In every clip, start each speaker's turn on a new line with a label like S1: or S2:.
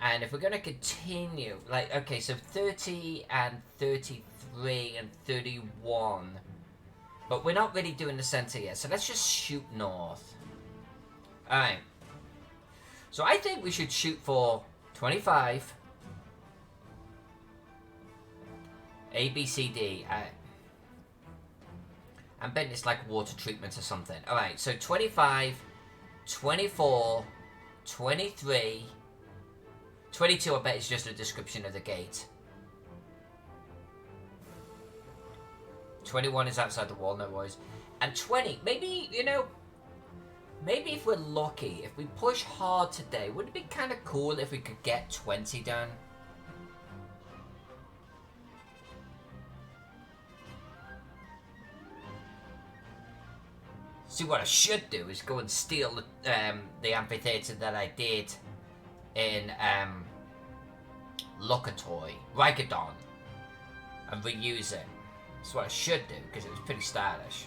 S1: And if we're going to continue, like, okay, so 30 and 33 and 31. But we're not really doing the center yet, so let's just shoot north. Alright. So I think we should shoot for 25. A, B, C, D. I'm betting it's like water treatment or something. Alright, so 25, 24, 23... 22, I bet, is just a description of the gate. 21 is outside the wall, no worries. And 20, maybe, you know, maybe if we're lucky, if we push hard today, wouldn't it be kind of cool if we could get 20 done? See, what I should do is go and steal the amphitheater that I did in Ricadon, and reuse it. That's what I should do, because it was pretty stylish.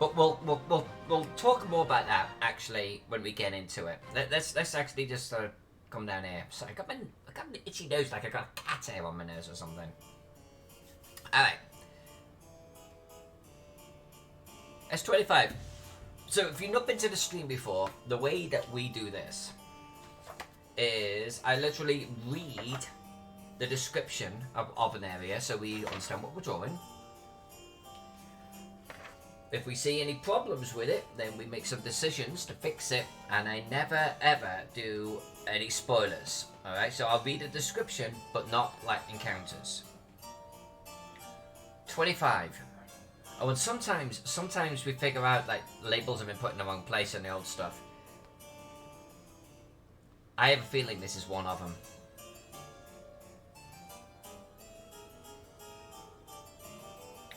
S1: But we'll talk more about that actually when we get into it. Let's actually just come down here. Sorry, I got an itchy nose, like I got a cat hair on my nose or something. Alright. S25. So if you've not been to the stream before, the way that we do this is I literally read the description of an area so we understand what we're drawing. If we see any problems with it, then we make some decisions to fix it, and I never ever do any spoilers. Alright, so I'll read a description, but not like encounters. 25. Oh, and sometimes we figure out like labels have been put in the wrong place in the old stuff. I have a feeling this is one of them.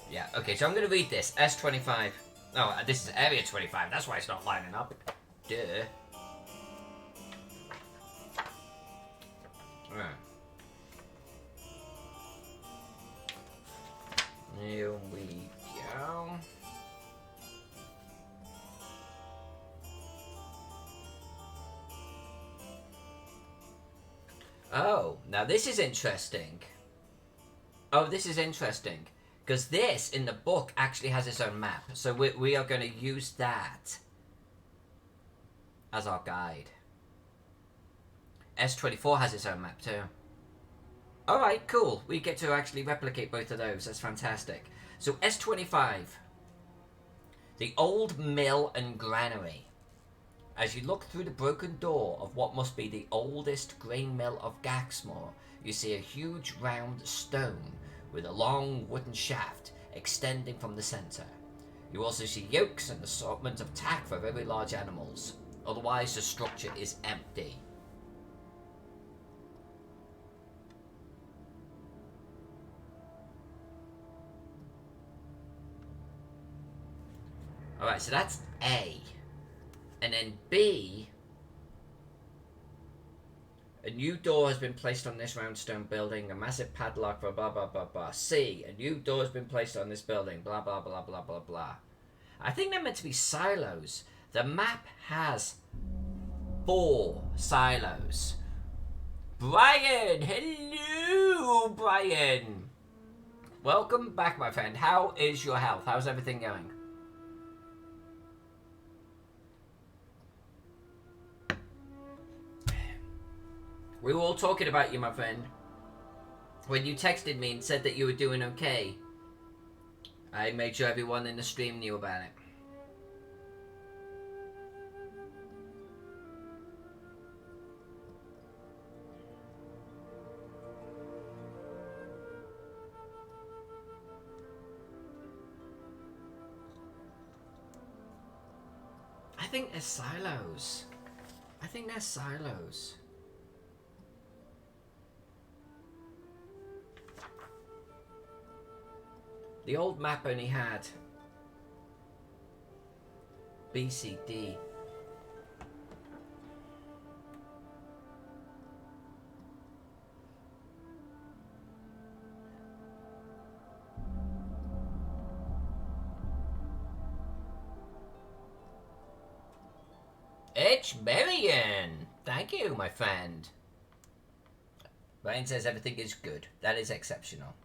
S1: Yeah, okay, so I'm going to read this. S25. Oh, this is Area 25. That's why it's not lining up. Duh. Right. Here we go. Oh, now this is interesting. Oh, this is interesting. Because this, in the book, actually has its own map. So we are going to use that as our guide. S24 has its own map too. Alright, cool. We get to actually replicate both of those. That's fantastic. So S25. The old mill and granary. As you look through the broken door of what must be the oldest grain mill of Gaxmoor, you see a huge round stone with a long wooden shaft extending from the centre. You also see yokes and assortment of tack for very large animals. Otherwise, the structure is empty. Alright, so that's A. And then B, a new door has been placed on this round stone building, a massive padlock for blah blah blah blah. C, a new door has been placed on this building, blah blah blah blah blah blah. I think they're meant to be silos. The map has 4 silos. Brian! Hello, Brian! Welcome back, my friend. How is your health? How's everything going? We were all talking about you, my friend. When you texted me and said that you were doing okay, I made sure everyone in the stream knew about it. I think they're silos. I think they're silos. The old map only had B, C, D. It's Marion! Thank you, my friend. Ryan says everything is good. That is exceptional.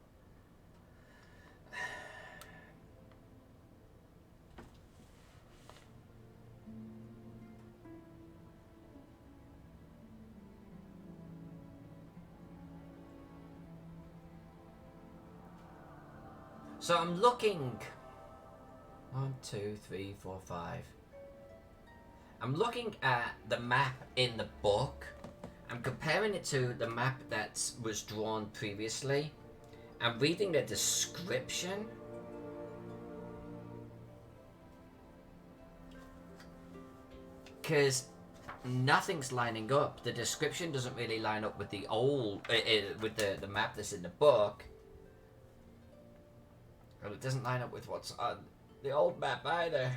S1: So I'm looking. 1, 2, 3, 4, 5. I'm looking at the map in the book. I'm comparing it to the map that was drawn previously. I'm reading the description. Because nothing's lining up. The description doesn't really line up with the old, with the map that's in the book. And it doesn't line up with what's on the old map either.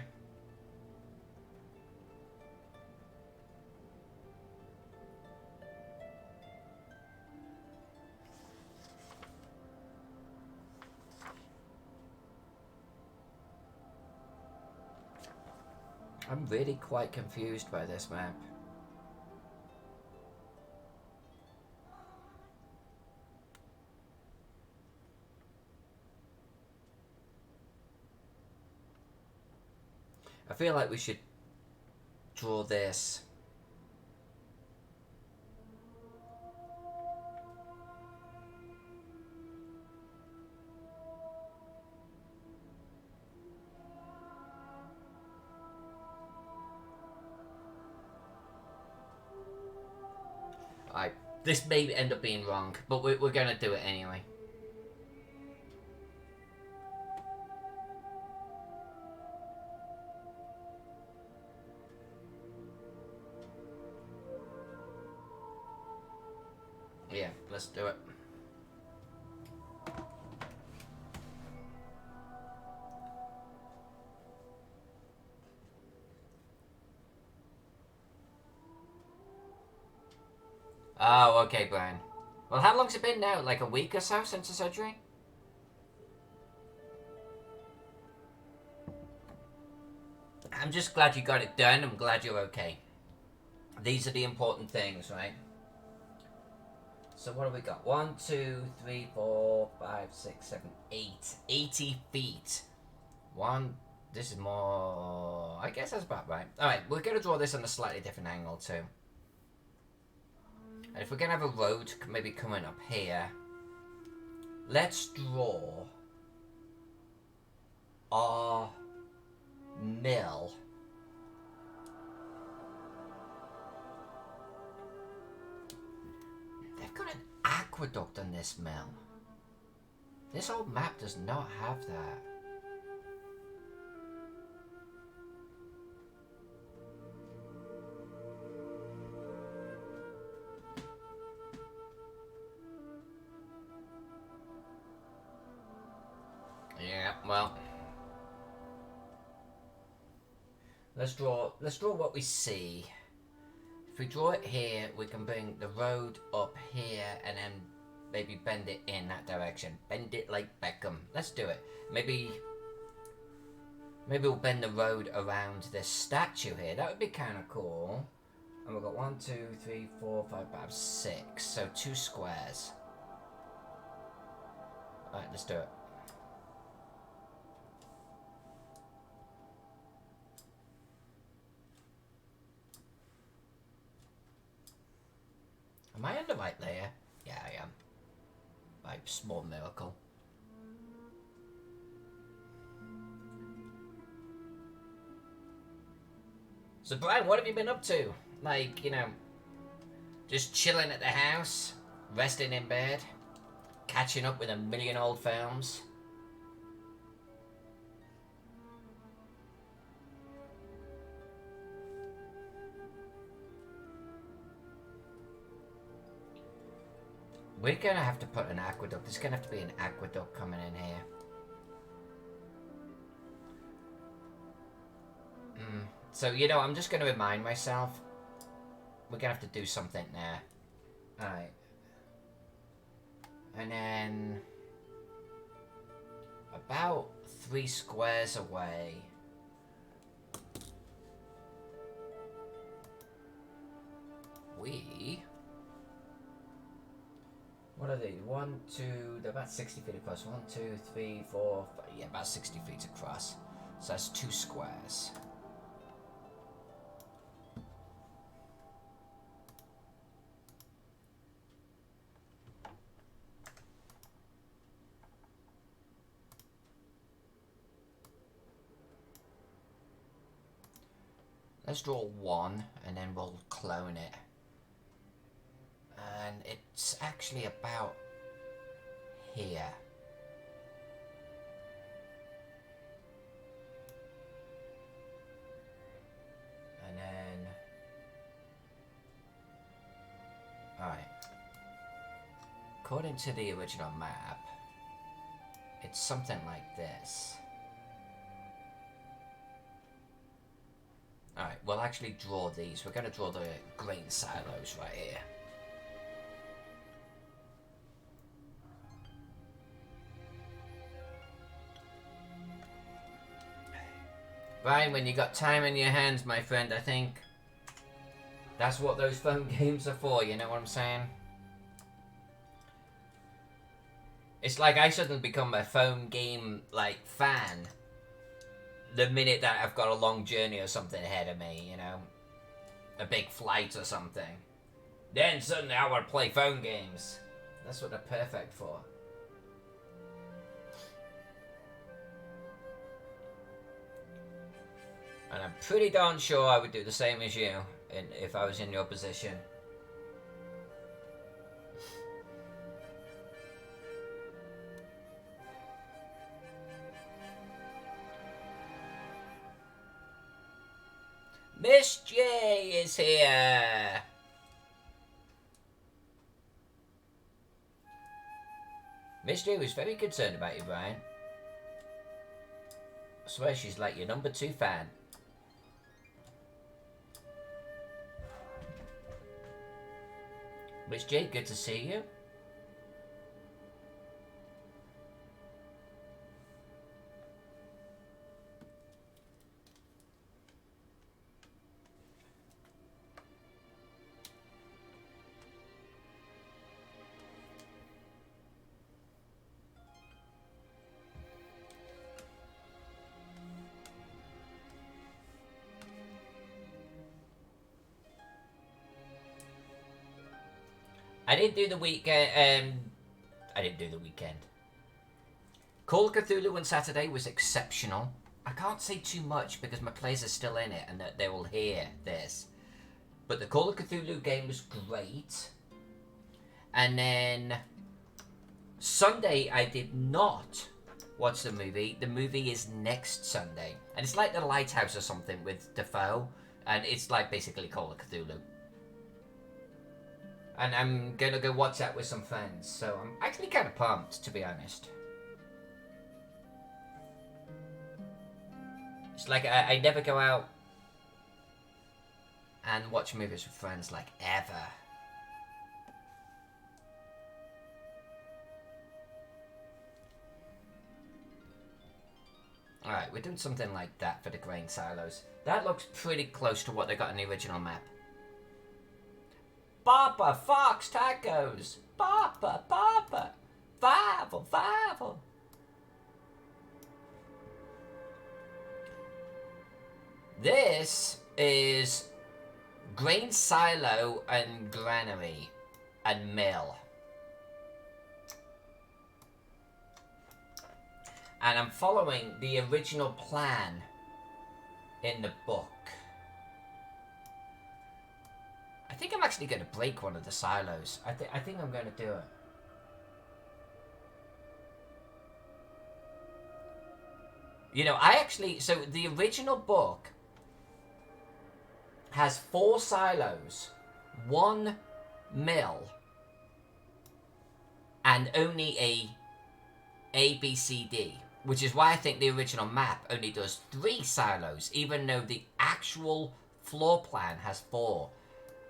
S1: I'm really quite confused by this map. I feel like we should draw this. This may end up being wrong, but we're going to do it anyway. Yeah, let's do it. Oh, okay, Brian. Well, how long's it been now? Like a week or so since the surgery? I'm just glad you got it done. I'm glad you're okay. These are the important things, right? So what have we got? 1, 2, 3, 4, 5, 6, 7, 8. 80 feet. This is more... I guess that's about right. Alright, we're going to draw this on a slightly different angle too. And if we're going to have a road maybe coming up here, let's draw our mill. They've got an aqueduct on this mill. This old map does not have that. Yeah, well, let's draw what we see. If we draw it here, we can bring the road up here and then maybe bend it in that direction. Bend it like Beckham. Let's do it. Maybe we'll bend the road around this statue here. That would be kind of cool. And we've got 1, 2, 3, 4, 5, 5, 6. So 2 squares. Alright, let's do it. Am I on the right layer? Yeah, I am. By small miracle. So Brian, what have you been up to? Like, you know, just chilling at the house, resting in bed, catching up with a million old films? We're gonna have to put an aqueduct. There's gonna have to be an aqueduct coming in here. So, you know, I'm just gonna remind myself. We're gonna have to do something there. Alright. And then... about 3 squares away... we... What are they? 1, 2... They're about 60 feet across. 1, 2, 3, 4... 5, yeah, about 60 feet across. So that's 2 squares. Let's draw 1, and then we'll clone it. And it's actually about here. And then... Alright. According to the original map, it's something like this. Alright, we'll actually draw these. We're going to draw the grain silos right here. Brian, when you got time in your hands, my friend, I think that's what those phone games are for, you know what I'm saying? It's like I suddenly become a phone game, like, fan the minute that I've got a long journey or something ahead of me, you know? A big flight or something. Then suddenly I want to play phone games. That's what they're perfect for. And I'm pretty darn sure I would do the same as you if I was in your position. Miss J is here! Miss J was very concerned about you, Brian. I swear she's like your number 2 fan. Miss J, good to see you. I didn't do the weekend. I didn't do the weekend. Call of Cthulhu on Saturday was exceptional. I can't say too much because my players are still in it and that they will hear this. But the Call of Cthulhu game was great. And then Sunday I did not watch the movie. The movie is next Sunday. And it's like The Lighthouse or something with Defoe. And it's like basically Call of Cthulhu. And I'm gonna go watch that with some friends. So I'm actually kind of pumped, to be honest. It's like I never go out and watch movies with friends, like, ever. Alright, we're doing something like that for the grain silos. That looks pretty close to what they got in the original map. Papa, Fox, tacos. Papa, Papa. Fivel, Fivel. This is grain silo and granary and mill. And I'm following the original plan in the book. I think I'm actually going to break one of the silos. I think I'm going to do it. You know, so the original book has 4 silos, 1 mill, and only A, B, C, D. Which is why I think the original map only does 3 silos, even though the actual floor plan has 4.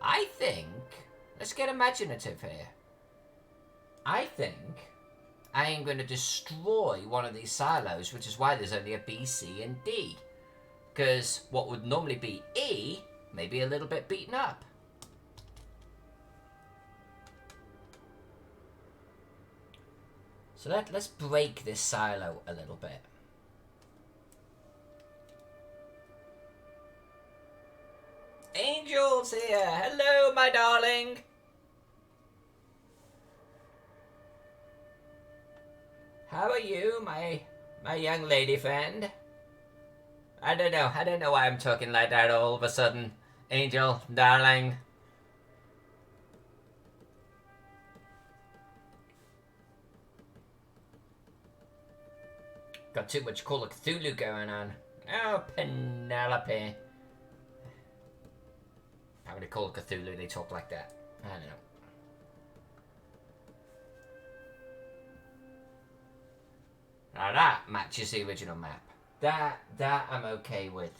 S1: I think, let's get imaginative here. I think I am going to destroy one of these silos, which is why there's only a B, C, and D. Because what would normally be E may be a little bit beaten up. So let's break this silo a little bit. Angel's here! Hello, my darling! How are you, my young lady friend? I don't know why I'm talking like that all of a sudden. Angel, darling. Got too much Call of Cthulhu going on. Oh, Penelope. How they Call of Cthulhu, they talk like that. I don't know. Now that matches the original map. That I'm okay with.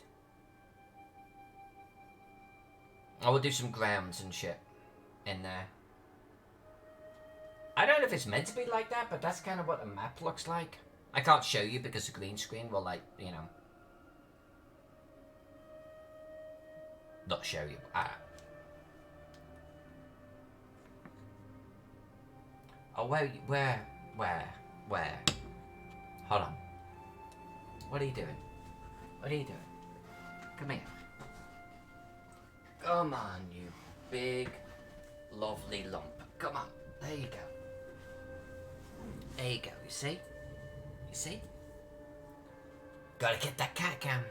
S1: I will do some grounds and shit in there. I don't know if it's meant to be like that, but that's kind of what the map looks like. I can't show you because the green screen will, like, you know, not show you. Oh, where? Hold on. What are you doing? What are you doing? Come here. Come on, you big, lovely lump. Come on. There you go. There you go. You see? You see? Gotta get that cat cam.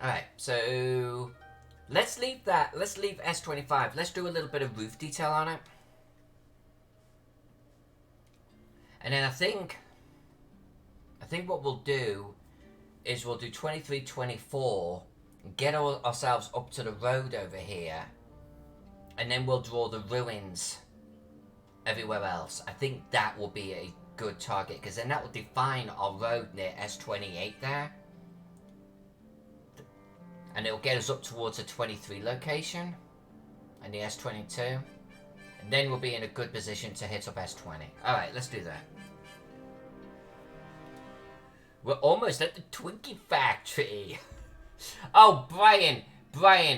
S1: Alright, so let's leave that. Let's leave S25. Let's do a little bit of roof detail on it. And then I think what we'll do is we'll do 23, 24, get ourselves up to the road over here, and then we'll draw the ruins everywhere else. I think that will be a good target, because then that will define our road near S28 there. And it'll get us up towards the 23 location and the S22. And then we'll be in a good position to hit up S20. Alright, let's do that. We're almost at the Twinkie factory. Oh, Brian,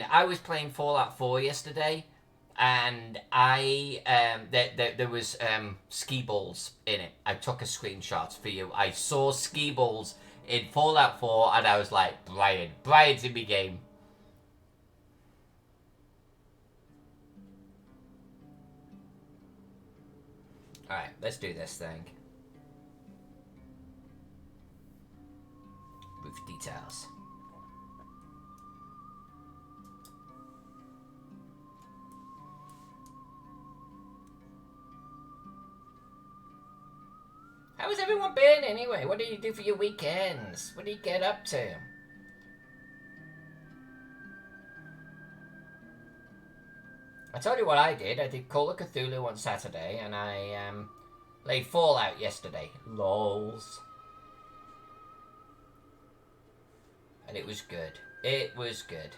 S1: I was playing Fallout 4 yesterday, and there was ski balls in it. I took a screenshot for you. I saw ski balls in Fallout 4, and I was like, Brian's in the game. Alright, let's do this thing. Roof details. How's everyone been anyway? What do you do for your weekends? What do you get up to? I told you what I did. I did Call of Cthulhu on Saturday, and I played Fallout yesterday. Lols. And it was good. It was good.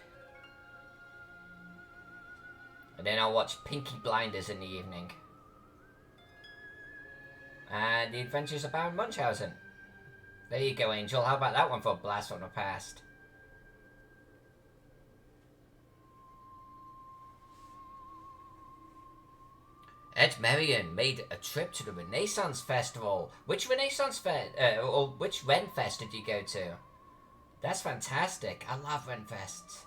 S1: And then I watched Pinky Blinders in the evening. And The Adventures of Baron Munchausen. There you go, Angel. How about that one for a blast from the past? Ed Marion made a trip to the Renaissance Festival. Which Renaissance or which Renfest did you go to? That's fantastic. I love Renfests.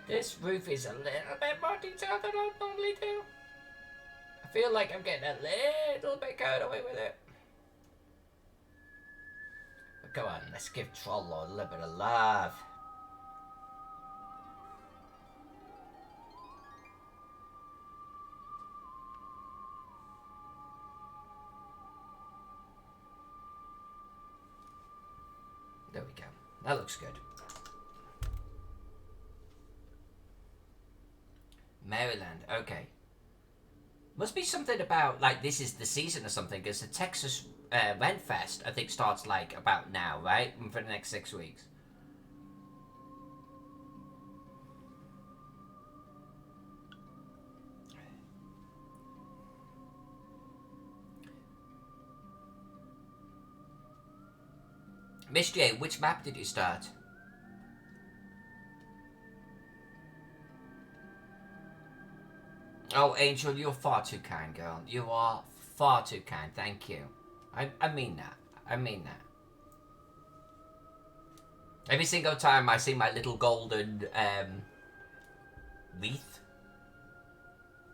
S1: This roof is a little bit more detailed than I normally do. I feel like I'm getting a little bit carried away with it. But go on, let's give Troll a little bit of love. There we go. That looks good. Maryland, okay. Must be something about, like, this is the season or something, because the Texas Renfest, I think, starts, like, about now, right? For the next 6 weeks. Miss J, which map did you start? Oh, Angel, you're far too kind, girl. You are far too kind. Thank you. I mean that. I mean that. Every single time I see my little golden wreath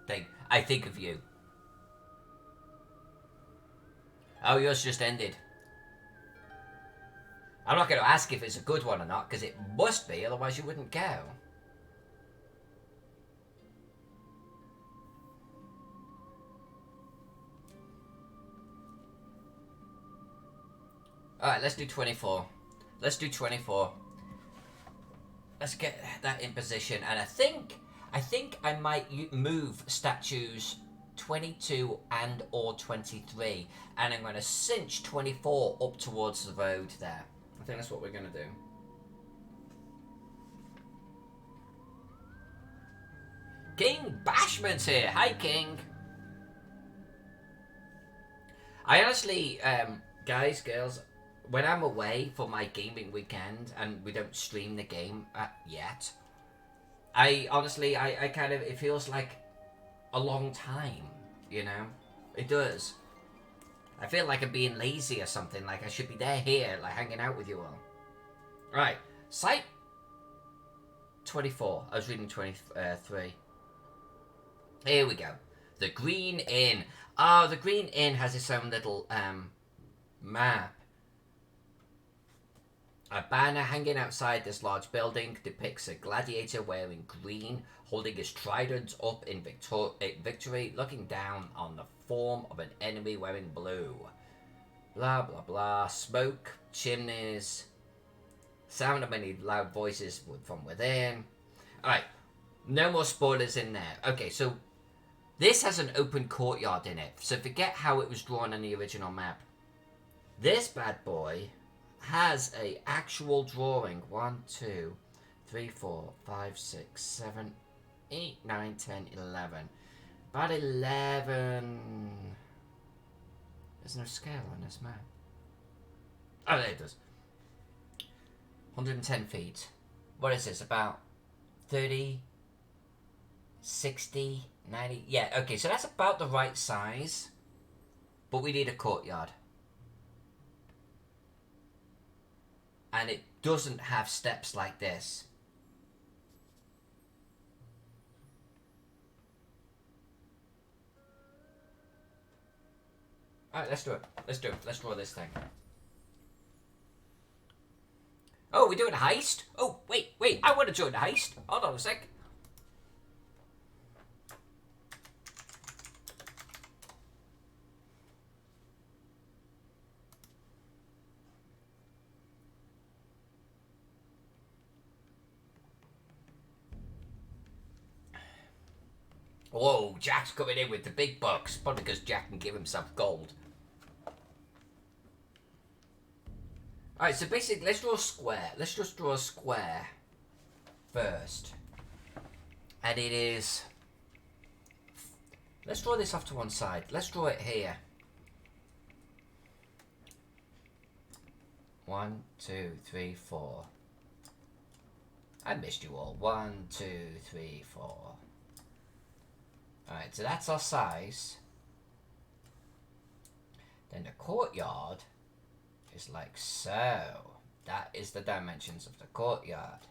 S1: thing, I think of you. Oh, yours just ended. I'm not going to ask if it's a good one or not, because it must be, otherwise you wouldn't go. Alright, let's do 24. Let's do 24. Let's get that in position, and I think I might move statues 22 and or 23, and I'm going to cinch 24 up towards the road there. I think that's what we're going to do. King Bashman's here. Hi, King. I honestly, guys, girls, when I'm away for my gaming weekend and we don't stream the game yet, I honestly, I kind of, it feels like a long time, you know? It does. I feel like I'm being lazy or something, like I should be there here, like hanging out with you all. Right, site 24. I was reading 23. Here we go. The Green Inn. Oh, the Green Inn has its own little map. A banner hanging outside this large building depicts a gladiator wearing green, holding his trident up in victory, looking down on the form of an enemy wearing blue. Blah, blah, blah. Smoke, chimneys, sound of many loud voices from within. Alright, no more spoilers in there. Okay, so this has an open courtyard in it, so forget how it was drawn on the original map. This bad boy has a actual drawing. 1, 2, 3, 4, 5, 6, 7, 8, 9, 10, 11. About 11. There's no scale on this map. Oh, there it does. 110 feet. What is this? About 30, 60, 90. Yeah, okay, so that's about the right size. But we need a courtyard. And it doesn't have steps like this. Alright, let's do it. Let's do it. Let's draw this thing. Oh, we're doing a heist? Oh, wait. I want to join the heist. Hold on a sec. Whoa, Jack's coming in with the big bucks. Probably because Jack can give himself gold. Alright, so basically, let's draw a square. Let's just draw a square first. And it is... Let's draw this off to one side. Let's draw it here. 1, 2, 3, 4. I missed you all. 1, 2, 3, 4. Alright, so that's our size. Then the courtyard is like so. That is the dimensions of the courtyard.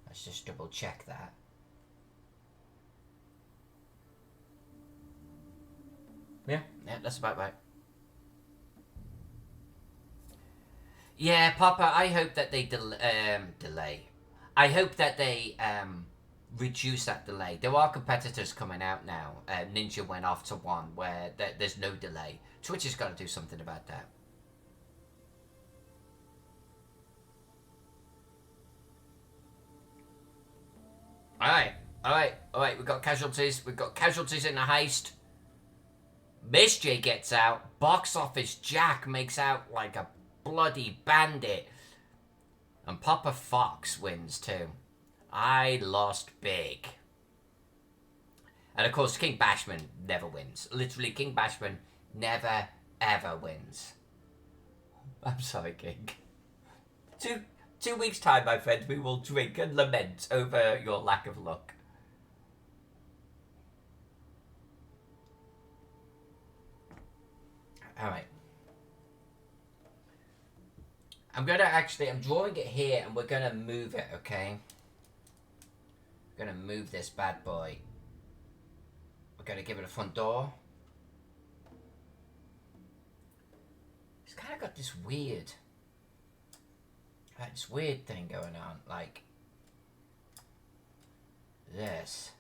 S1: Let's just double check that. Yeah, that's about right. Yeah, Papa, I hope that they delay. I hope that they reduce that delay. There are competitors coming out now. Ninja went off to one where there's no delay. Twitch has got to do something about that. Alright, Alright, we've got casualties. We've got casualties in the heist. Miss J gets out. Box Office Jack makes out like a bloody bandit. And Papa Fox wins too. I lost big. And of course, King Bashman never wins. Literally, King Bashman never, ever wins. I'm sorry, King. 2 weeks' time, my friend, we will drink and lament over your lack of luck. Alright. I'm drawing it here and we're gonna move it, okay? We're gonna move this bad boy. We're gonna give it a front door. It's kind of got this weird thing going on, like this.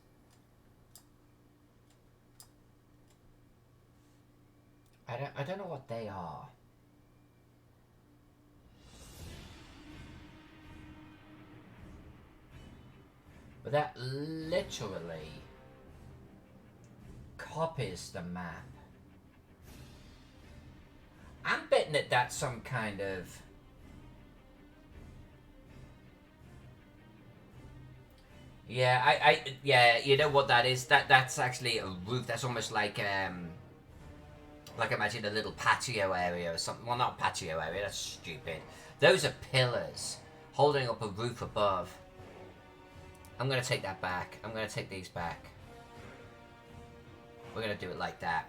S1: I don't know what they are. But that literally copies the map. I'm betting that that's some kind of... Yeah, you know what that is? That's actually a roof. That's almost like imagine a little patio area or something. Well, not patio area, that's stupid. Those are pillars holding up a roof above. I'm gonna take that back. I'm gonna take these back. We're gonna do it like that.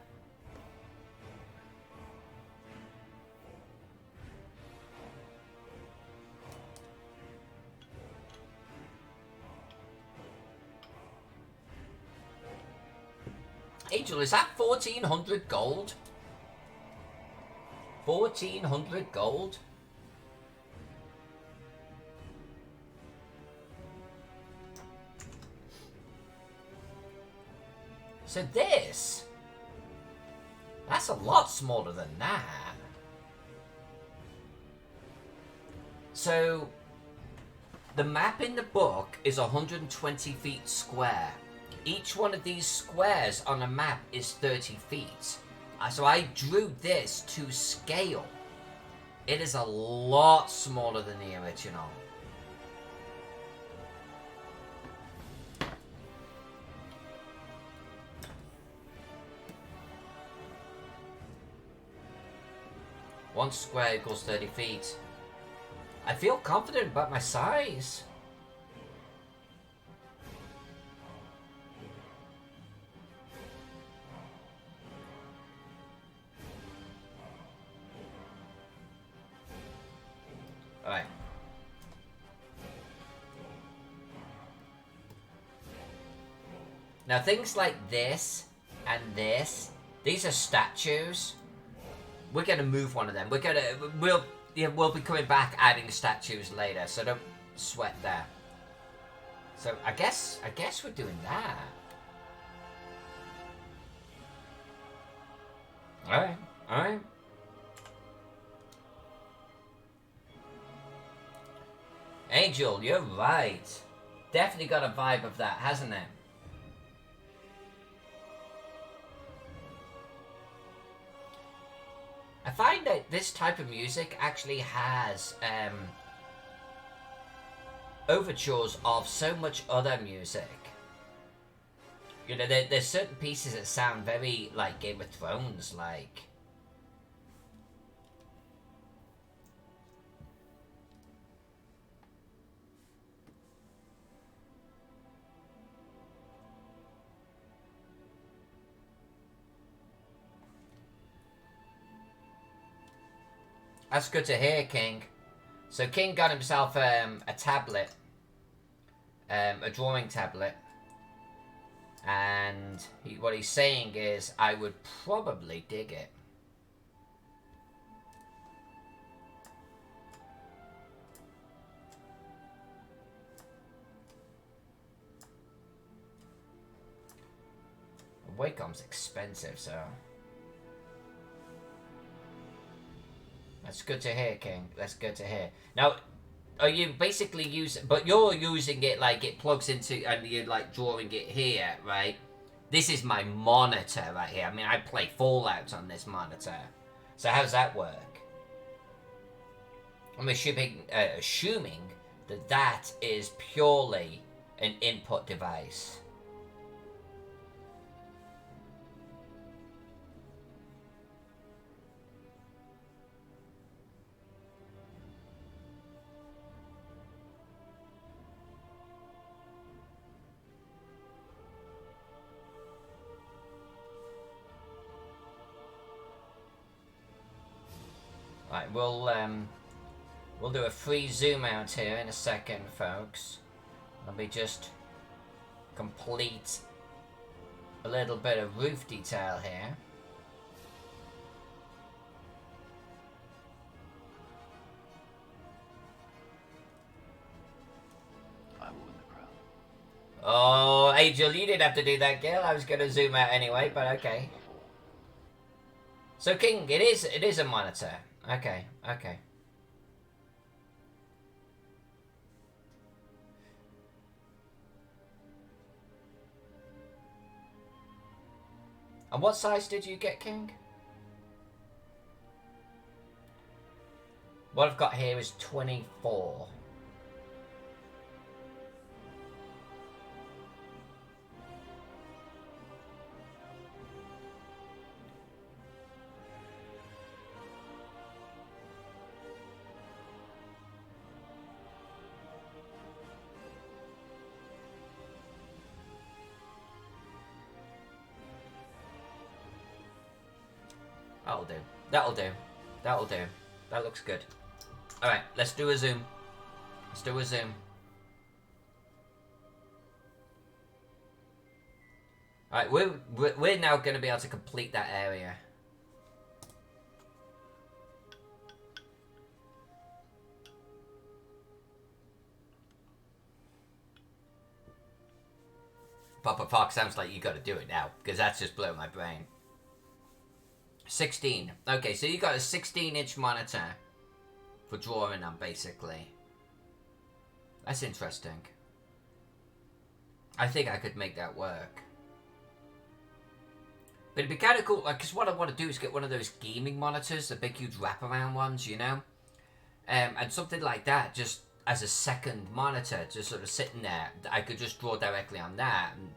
S1: Angel, is that 1400 gold? 1400 gold? So that's a lot smaller than that. So, the map in the book is 120 feet square. Each one of these squares on a map is 30 feet. So I drew this to scale. It is a lot smaller than the original. One square equals 30 feet. I feel confident about my size. Alright. Now things like this and this, these are statues. We're gonna move one of them. We'll be coming back adding statues later, so don't sweat that. So I guess we're doing that. Alright. Angel, you're right. Definitely got a vibe of that, hasn't it? I find that this type of music actually has overtures of so much other music. You know, there's certain pieces that sound very like Game of Thrones, like. That's good to hear, King. So King got himself a tablet, a drawing tablet, and what he's saying is, I would probably dig it. Wacom's expensive, so... That's good to hear, King. That's good to hear. Now, Oh, you basically use, but you're using it like it plugs into, and you're like drawing it here, right? This is my monitor right here. I mean, I play Fallout on this monitor. So how's that work? I'm assuming that that is purely an input device. Right, we'll do a free zoom out here in a second, folks. Let me just complete a little bit of roof detail here.
S2: I will win the crown.
S1: Oh, Angel, you didn't have to do that, girl. I was gonna zoom out anyway, but okay. So, King, it is a monitor. Okay, okay. And what size did you get, King? What I've got here is 24. That'll do. That'll do. That'll do. That looks good. Alright, let's do a zoom. Let's do a zoom. Alright, we're now going to be able to complete that area. Papa Fox sounds like you got to do it now, because that's just blowing my brain. 16. Okay, so you got a 16-inch monitor for drawing on, basically. That's interesting. I think I could make that work. But it'd be kind of cool, like, because what I want to do is get one of those gaming monitors, the big, huge wraparound ones, you know? And something like that, just as a second monitor, just sort of sitting there. I could just draw directly on that and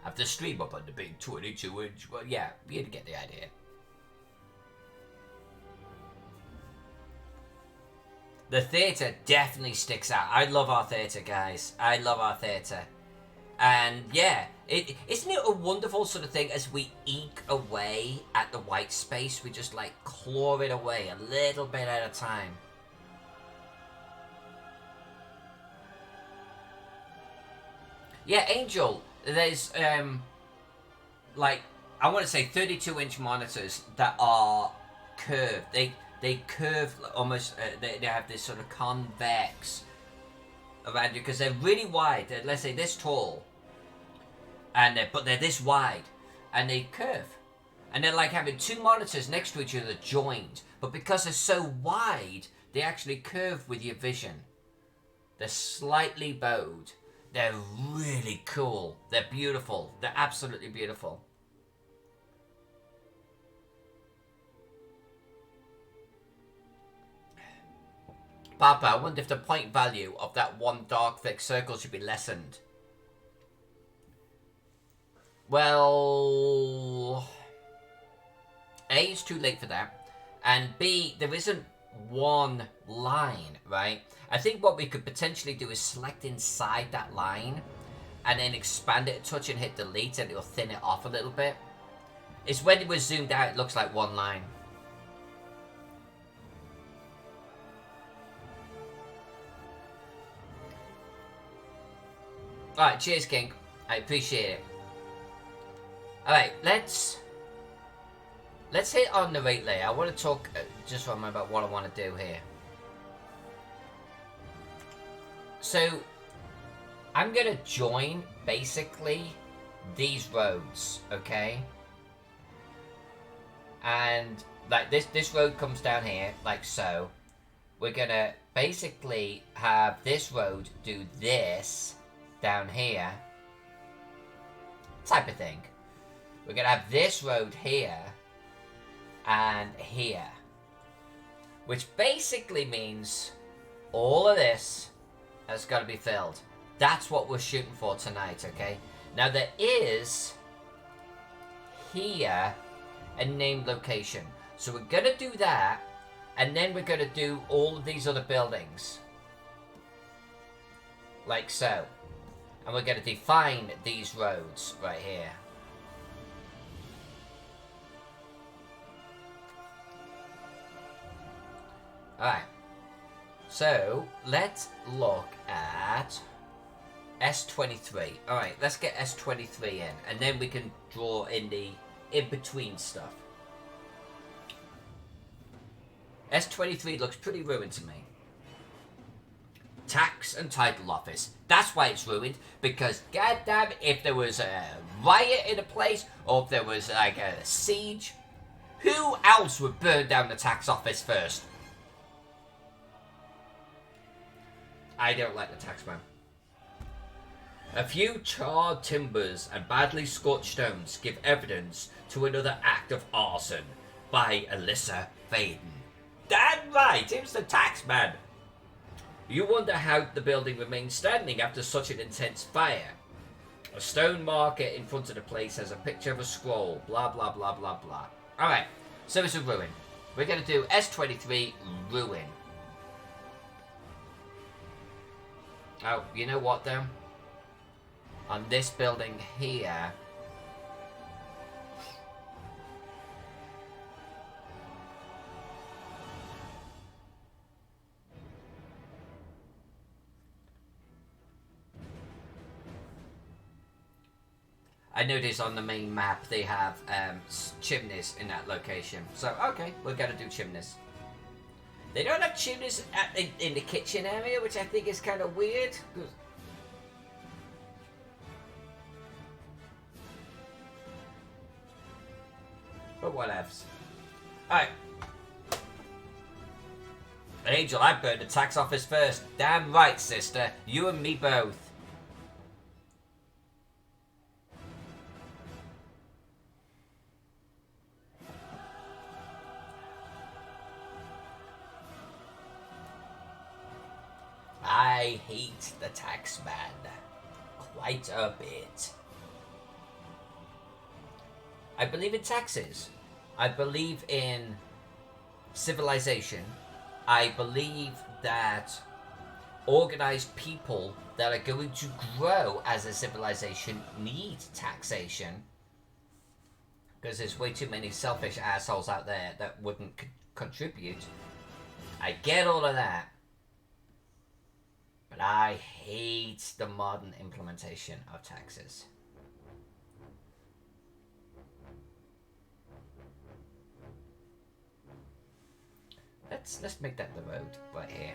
S1: have the stream up on the big 22-inch. Well, yeah, you'd get the idea. The theatre definitely sticks out. I love our theatre, guys. I love our theatre. And yeah, isn't it a wonderful sort of thing as we eke away at the white space? We just like claw it away a little bit at a time. Yeah, Angel, there's like, I want to say 32-inch monitors that are curved. They curve almost, they have this sort of convex around you because they're really wide. They're, let's say, this tall, and but they're this wide, and they curve, and they're like having two monitors next to each other joined, but because they're so wide, they actually curve with your vision. They're slightly bowed. They're really cool. They're beautiful. They're absolutely beautiful. Papa, I wonder if the point value of that one dark thick circle should be lessened. Well, A, it's too late for that, and B, there isn't one line, right? I think what we could potentially do is select inside that line and then expand it a touch and hit delete, and it'll thin it off a little bit. It's when it was zoomed out, it looks like one line. Alright, cheers, King. I appreciate it. Alright, let's hit on the rate layer. I want to talk just for a moment about what I want to do here. So, I'm going to join, basically, these roads, okay? And, like, this road comes down here, like so. we're gonna basically have this road do this down here, type of thing. We're gonna have this road here and here, which basically means all of this has got to be filled. That's what we're shooting for tonight, okay? Now there is here a named location, so we're gonna do that, and then we're gonna do all of these other buildings like so, and we're gonna define these roads right here. Alright, so let's look at S23. Alright, let's get S23 in, and then we can draw in the in-between stuff. S23 looks pretty ruined to me. Tax and Title Office. That's why it's ruined, because goddamn, if there was a riot in a place, or if there was like a siege, who else would burn down the tax office first? I don't like the taxman. A few charred timbers and badly scorched stones give evidence to another act of arson by Alyssa Faden. Damn right, it was the taxman. You wonder how the building remained standing after such an intense fire. A stone marker in front of the place has a picture of a scroll. Blah, blah, blah, blah, blah. Alright, so it's a ruin. We're going to do S23 ruin. Oh, you know what though? On this building here, I noticed on the main map they have chimneys in that location. So, okay, we're gonna do chimneys. They don't have chimneys in the kitchen area, which I think is kind of weird. But whatevs. Alright. Angel, I burned the tax office first. Damn right, sister. You and me both. I hate the taxman quite a bit. I believe in taxes. I believe in civilization. I believe that organized people that are going to grow as a civilization need taxation. Because there's way too many selfish assholes out there that wouldn't contribute. I get all of that. But I hate the modern implementation of taxes. Let's make that the road right here.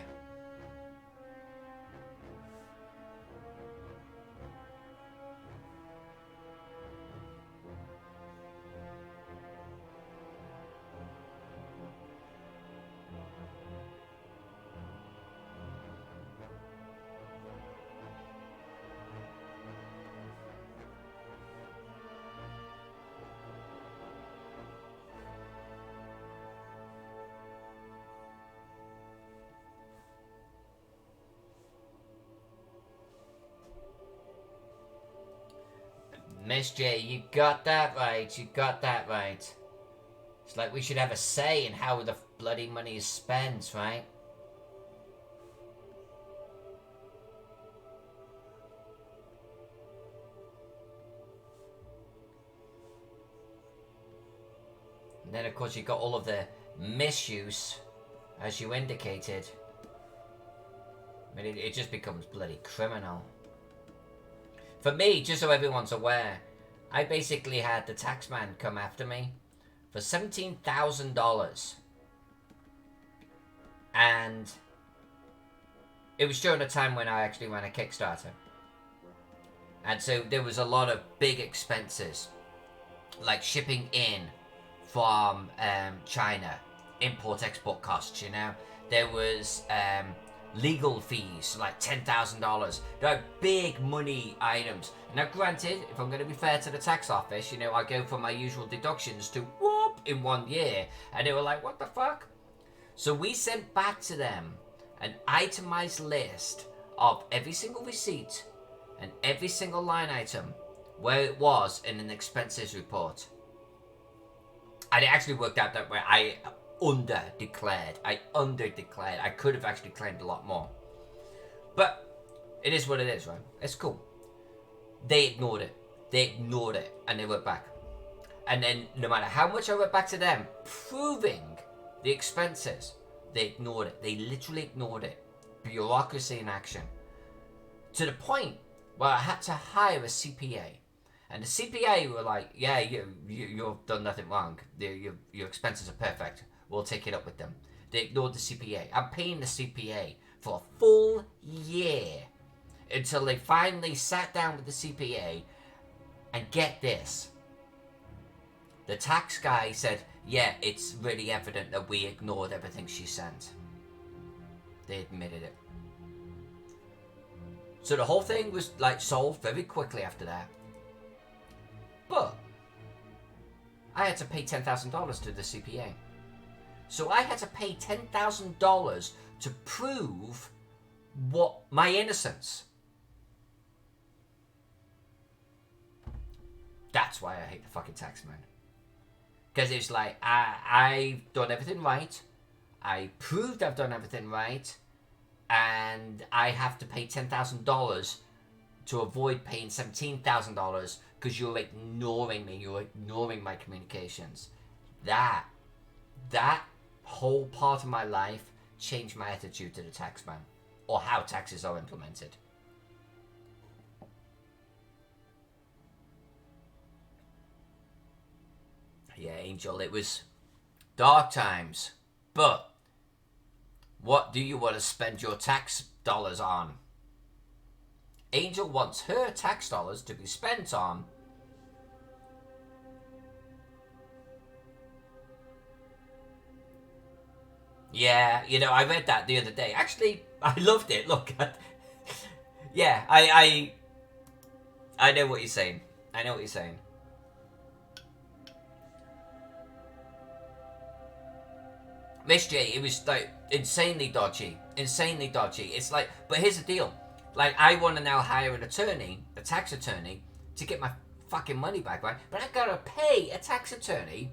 S1: Miss J, you got that right. You got that right. It's like we should have a say in how the bloody money is spent, right? And then, of course, you got all of the misuse, as you indicated. I mean, it just becomes bloody criminal. For me, just so everyone's aware, I basically had the taxman come after me for $17,000. And it was during a time when I actually ran a Kickstarter. And so there was a lot of big expenses, like shipping in from China, import-export costs, you know. There was legal fees, like $10,000. They're big money items. Now, granted, if I'm going to be fair to the tax office, you know, I go from my usual deductions to whoop in 1 year, and they were like, what the fuck? So we sent back to them an itemized list of every single receipt and every single line item where it was in an expenses report. And it actually worked out that way. I under-declared. I could have actually claimed a lot more. But it is what it is, right? It's cool. They ignored it. And they went back. And then no matter how much I went back to them, proving the expenses, they ignored it. They literally ignored it. Bureaucracy in action. To the point where I had to hire a CPA. And the CPA were like, yeah, you've done nothing wrong. Your expenses are perfect. We'll take it up with them. They ignored the CPA. I'm paying the CPA for a full year until they finally sat down with the CPA and get this. The tax guy said, yeah, it's really evident that we ignored everything she sent. They admitted it. So the whole thing was like solved very quickly after that. But I had to pay $10,000 to the CPA. So I had to pay $10,000 to prove what my innocence. That's why I hate the fucking tax man. Because it's like, I've done everything right. I proved I've done everything right. And I have to pay $10,000 to avoid paying $17,000 because you're ignoring me. You're ignoring my communications. That whole part of my life changed my attitude to the tax man. Or how taxes are implemented. Yeah, Angel, it was dark times. But what do you want to spend your tax dollars on? Angel wants her tax dollars to be spent on yeah, you know, I read that the other day. Actually, I loved it. Look, yeah, I know what you're saying. I know what you're saying. Miss J, it was like insanely dodgy. Insanely dodgy. It's like, but here's the deal. Like, I want to now hire an attorney, a tax attorney, to get my fucking money back, right? But I gotta pay a tax attorney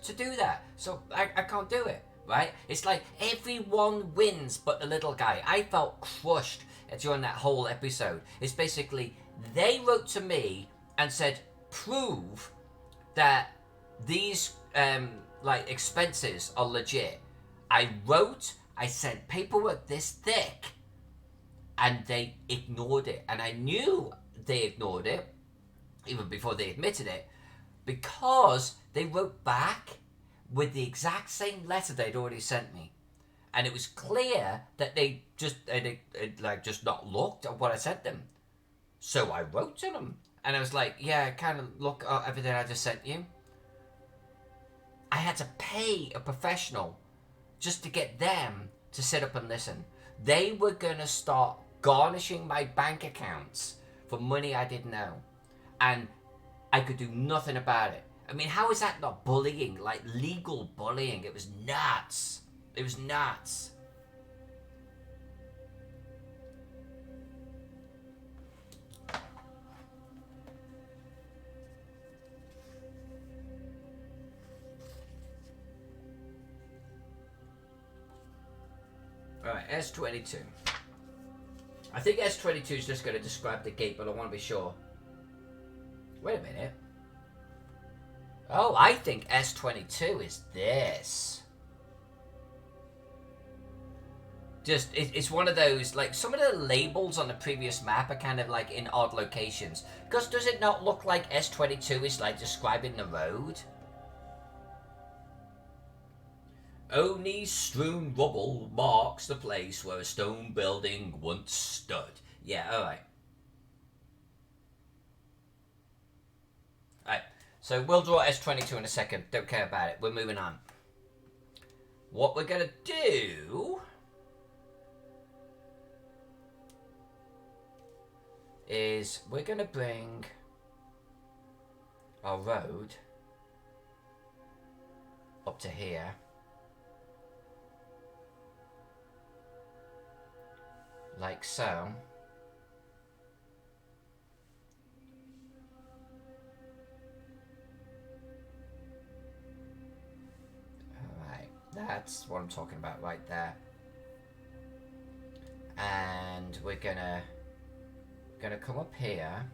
S1: to do that. So I can't do it, right? It's like everyone wins but the little guy. I felt crushed during that whole episode. It's basically, they wrote to me and said, prove that these like expenses are legit. I sent paperwork this thick, and they ignored it. And I knew they ignored it even before they admitted it, because they wrote back with the exact same letter they'd already sent me. And it was clear that they just just not looked at what I sent them. So I wrote to them and I was like, yeah, kind of look at everything I just sent you. I had to pay a professional just to get them to sit up and listen. They were going to start garnishing my bank accounts for money I didn't know. And I could do nothing about it. I mean, how is that not bullying? Like, legal bullying. It was nuts. It was nuts. Alright, S22. I think S22 is just going to describe the gate, but I want to be sure. Wait a minute. Oh, I think S22 is this. Just, it's one of those, like, some of the labels on the previous map are kind of like in odd locations. Because does it not look like S22 is like describing the road? Only strewn rubble marks the place where a stone building once stood. Yeah, alright. Alright, so we'll draw S22 in a second. Don't care about it. We're moving on. what we're gonna do is we're gonna bring our road up to here. Like so. Alright, that's what I'm talking about right there. And we're gonna come up here.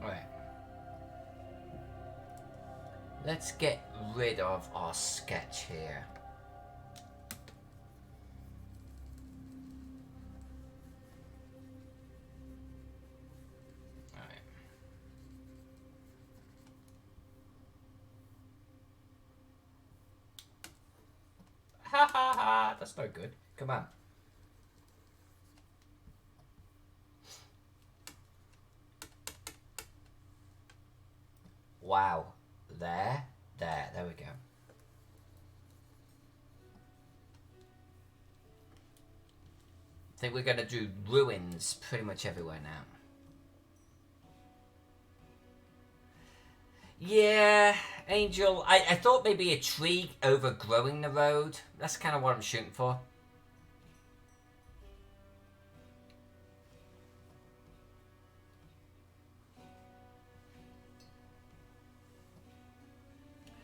S1: Alright. Let's get rid of our sketch here. Alright. Ha ha ha! That's no good. Come on. Wow. There we go. I think we're gonna do ruins pretty much everywhere now. Yeah, Angel, I thought maybe a tree overgrowing the road. That's kind of what I'm shooting for.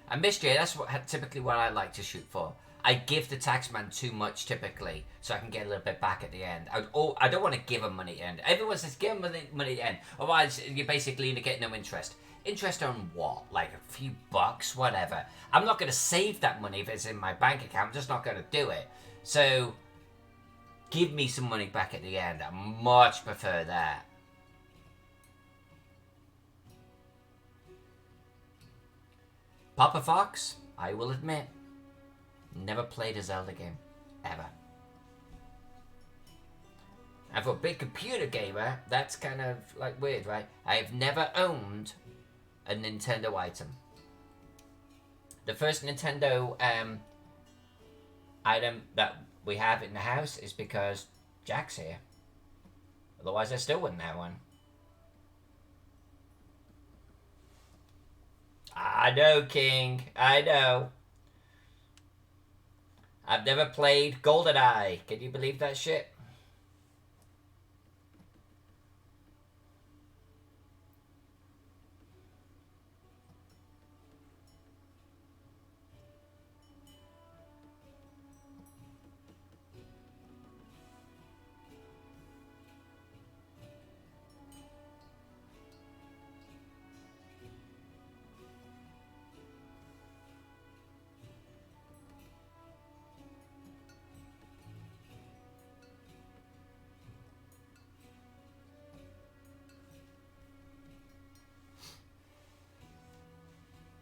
S1: And Mystery, that's typically what I like to shoot for. I give the taxman too much typically, so I can get a little bit back at the end. I don't want to give him money at the end. Everyone says give him money at the end, otherwise you're basically going to get no interest. Interest on what? Like a few bucks, whatever. I'm not going to save that money if it's in my bank account. I'm just not going to do it. So, give me some money back at the end. I much prefer that. Papa Fox, I will admit, never played a Zelda game. Ever. And for a big computer gamer, that's kind of like weird, right? I've never owned a Nintendo item. The first Nintendo item that we have in the house is because Jack's here. Otherwise I still wouldn't have one. I know, King. I know. I've never played GoldenEye. Can you believe that shit?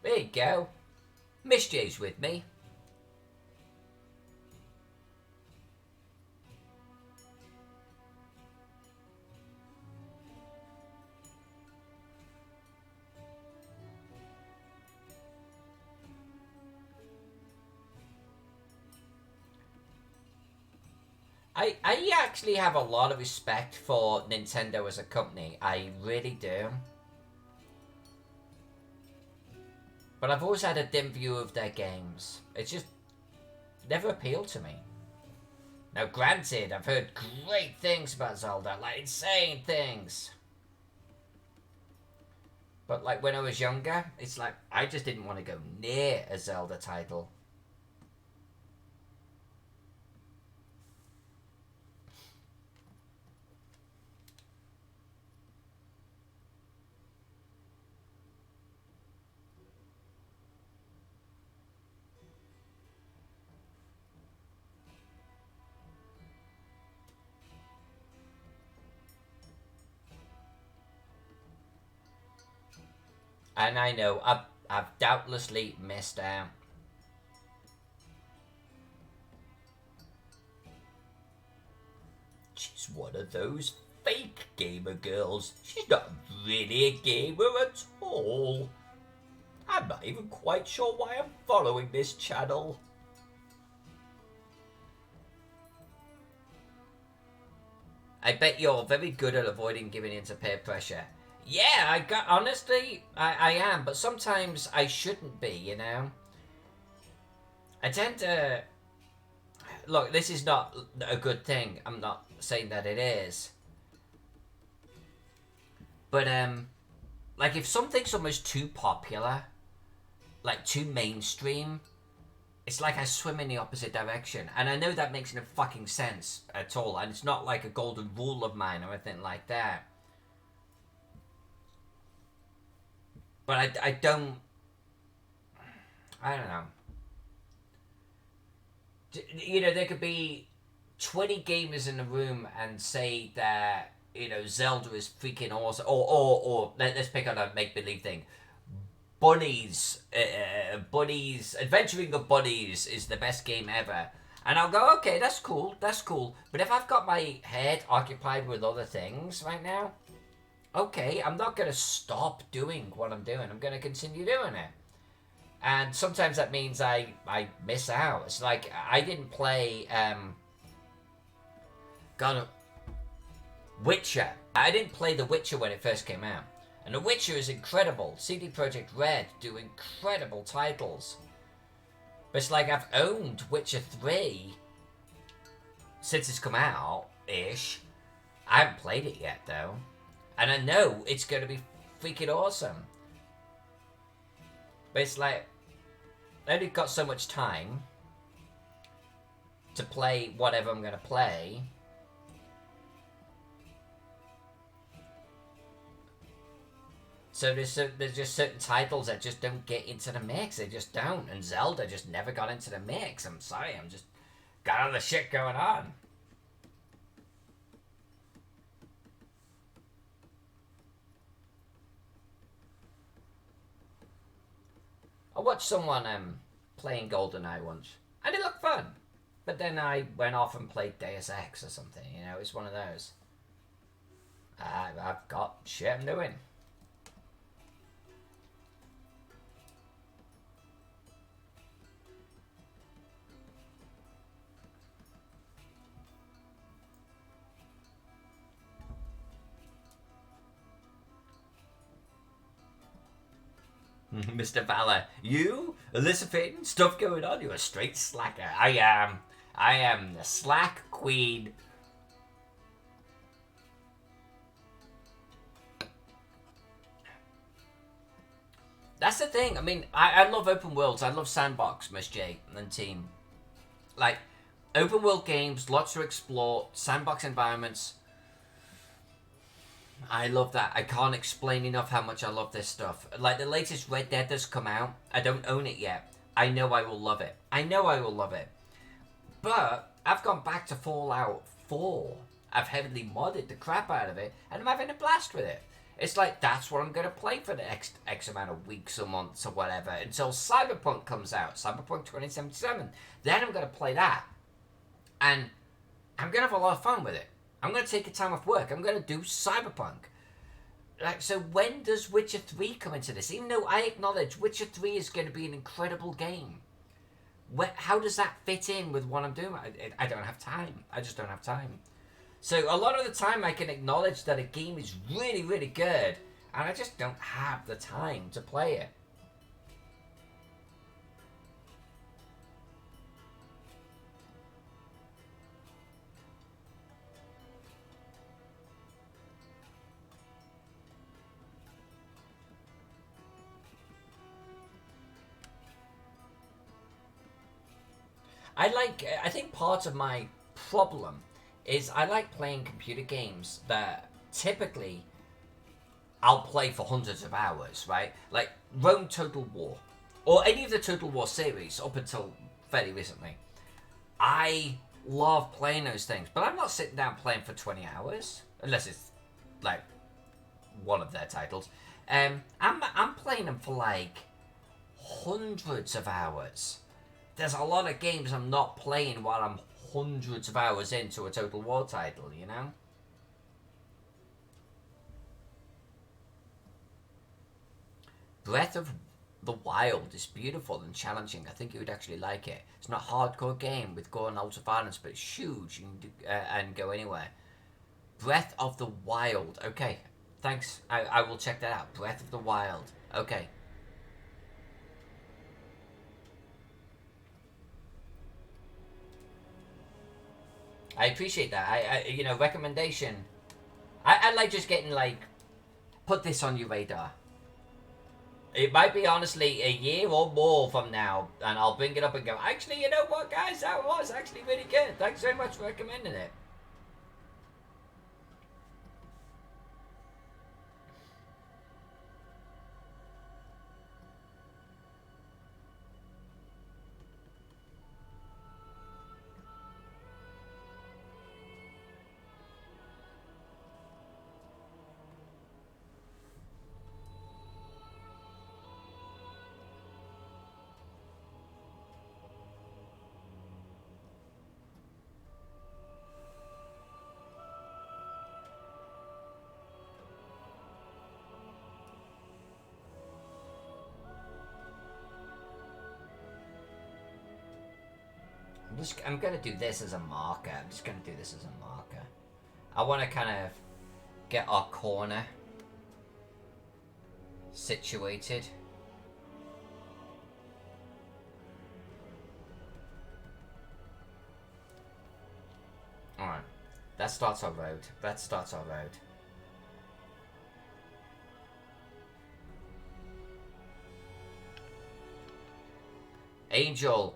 S1: There you go. Mischief's with me. I actually have a lot of respect for Nintendo as a company. I really do. But I've always had a dim view of their games. It's just never appealed to me. Now granted, I've heard great things about Zelda, like insane things. But like when I was younger, it's like I just didn't want to go near a Zelda title. And I know I've doubtlessly missed out. She's one of those fake gamer girls. She's not really a gamer at all. I'm not even quite sure why I'm following this channel. I bet you're very good at avoiding giving in to peer pressure. Yeah, honestly, I am, but sometimes I shouldn't be, you know? I tend to... Look, this is not a good thing. I'm not saying that it is. But, like, if something's almost too popular, like, too mainstream, it's like I swim in the opposite direction. And I know that makes no fucking sense at all. And it's not like a golden rule of mine or anything like that. But I don't know. You know, there could be 20 gamers in the room and say that, you know, Zelda is freaking awesome. Or let's pick on a make-believe thing. Bunnies, Adventuring of Bunnies is the best game ever. And I'll go, okay, that's cool. But if I've got my head occupied with other things right now, okay, I'm not going to stop doing what I'm doing. I'm going to continue doing it. And sometimes that means I miss out. It's like, I didn't play, Witcher. I didn't play The Witcher when it first came out. And The Witcher is incredible. CD Projekt Red do incredible titles. But it's like I've owned Witcher 3 since it's come out-ish. I haven't played it yet, though. And I know it's going to be freaking awesome. But it's like, I only got so much time to play whatever I'm going to play. So there's just certain titles that just don't get into the mix. They just don't. And Zelda just never got into the mix. I'm sorry, I'm just got other shit going on. I watched someone playing GoldenEye once, and it looked fun. But then I went off and played Deus Ex or something. You know, it's one of those. I've got shit I'm doing. Mr. Valor, you, Elizabeth, stuff going on. You're a straight slacker. I am the slack queen. That's the thing. I mean, I love open worlds. I love Sandbox, Miss J and team. Like, open world games, lots to explore, sandbox environments. I love that. I can't explain enough how much I love this stuff. Like, the latest Red Dead that's come out, I don't own it yet. I know I will love it. But I've gone back to Fallout 4. I've heavily modded the crap out of it, and I'm having a blast with it. It's like, that's what I'm going to play for the X amount of weeks or months or whatever, until Cyberpunk comes out, Cyberpunk 2077. Then I'm going to play that. And I'm going to have a lot of fun with it. I'm going to take a time off work. I'm going to do Cyberpunk. Like, so when does Witcher 3 come into this? Even though I acknowledge Witcher 3 is going to be an incredible game. How does that fit in with what I'm doing? I don't have time. I just don't have time. So a lot of the time I can acknowledge that a game is really, really good, and I just don't have the time to play it. I think part of my problem is I like playing computer games that typically I'll play for hundreds of hours, right? Like Rome Total War, or any of the Total War series up until fairly recently. I love playing those things, but I'm not sitting down playing for 20 hours, unless it's like one of their titles. I'm playing them for like hundreds of hours. There's a lot of games I'm not playing while I'm hundreds of hours into a Total War title, you know? Breath of the Wild is beautiful and challenging. I think you would actually like it. It's not a hardcore game with gore and ultra violence, but it's huge. You can do, and go anywhere. Breath of the Wild. Okay, thanks. I will check that out. Breath of the Wild. Okay. I appreciate that. I recommendation. I like just getting like, put this on your radar. It might be honestly a year or more from now, and I'll bring it up and go, actually, you know what, guys, that was actually really good. Thanks very much for recommending it. I'm gonna do this as a marker. I'm just gonna do this as a marker. I want to kind of get our corner situated. Alright. That starts our road. That starts our road. Angel.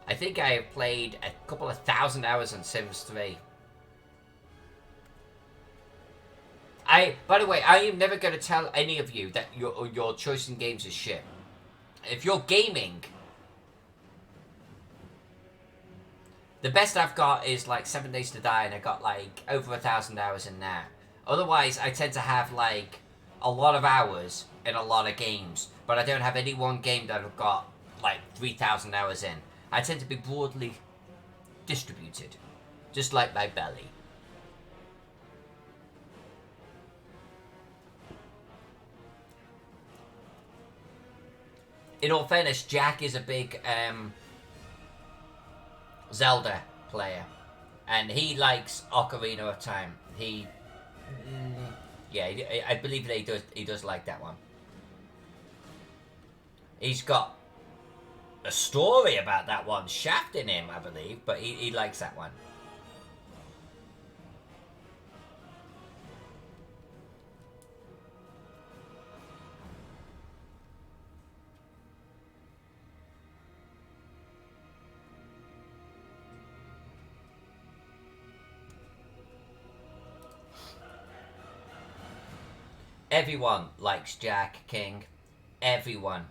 S1: I think I have played a couple of 1,000 hours on Sims 3. By the way, I am never going to tell any of you that your choice in games is shit. If you're gaming, the best I've got is like 7 Days to Die, and I got like over 1,000 hours in that. Otherwise, I tend to have like a lot of hours in a lot of games, but I don't have any one game that I've got like 3,000 hours in. I tend to be broadly distributed, just like my belly. In all fairness, Jack is a big Zelda player, and he likes Ocarina of Time. Yeah, I believe that he does like that one. He's got a story about that one shafting him, I believe, but he likes that one. Everyone likes Jack King. Everyone.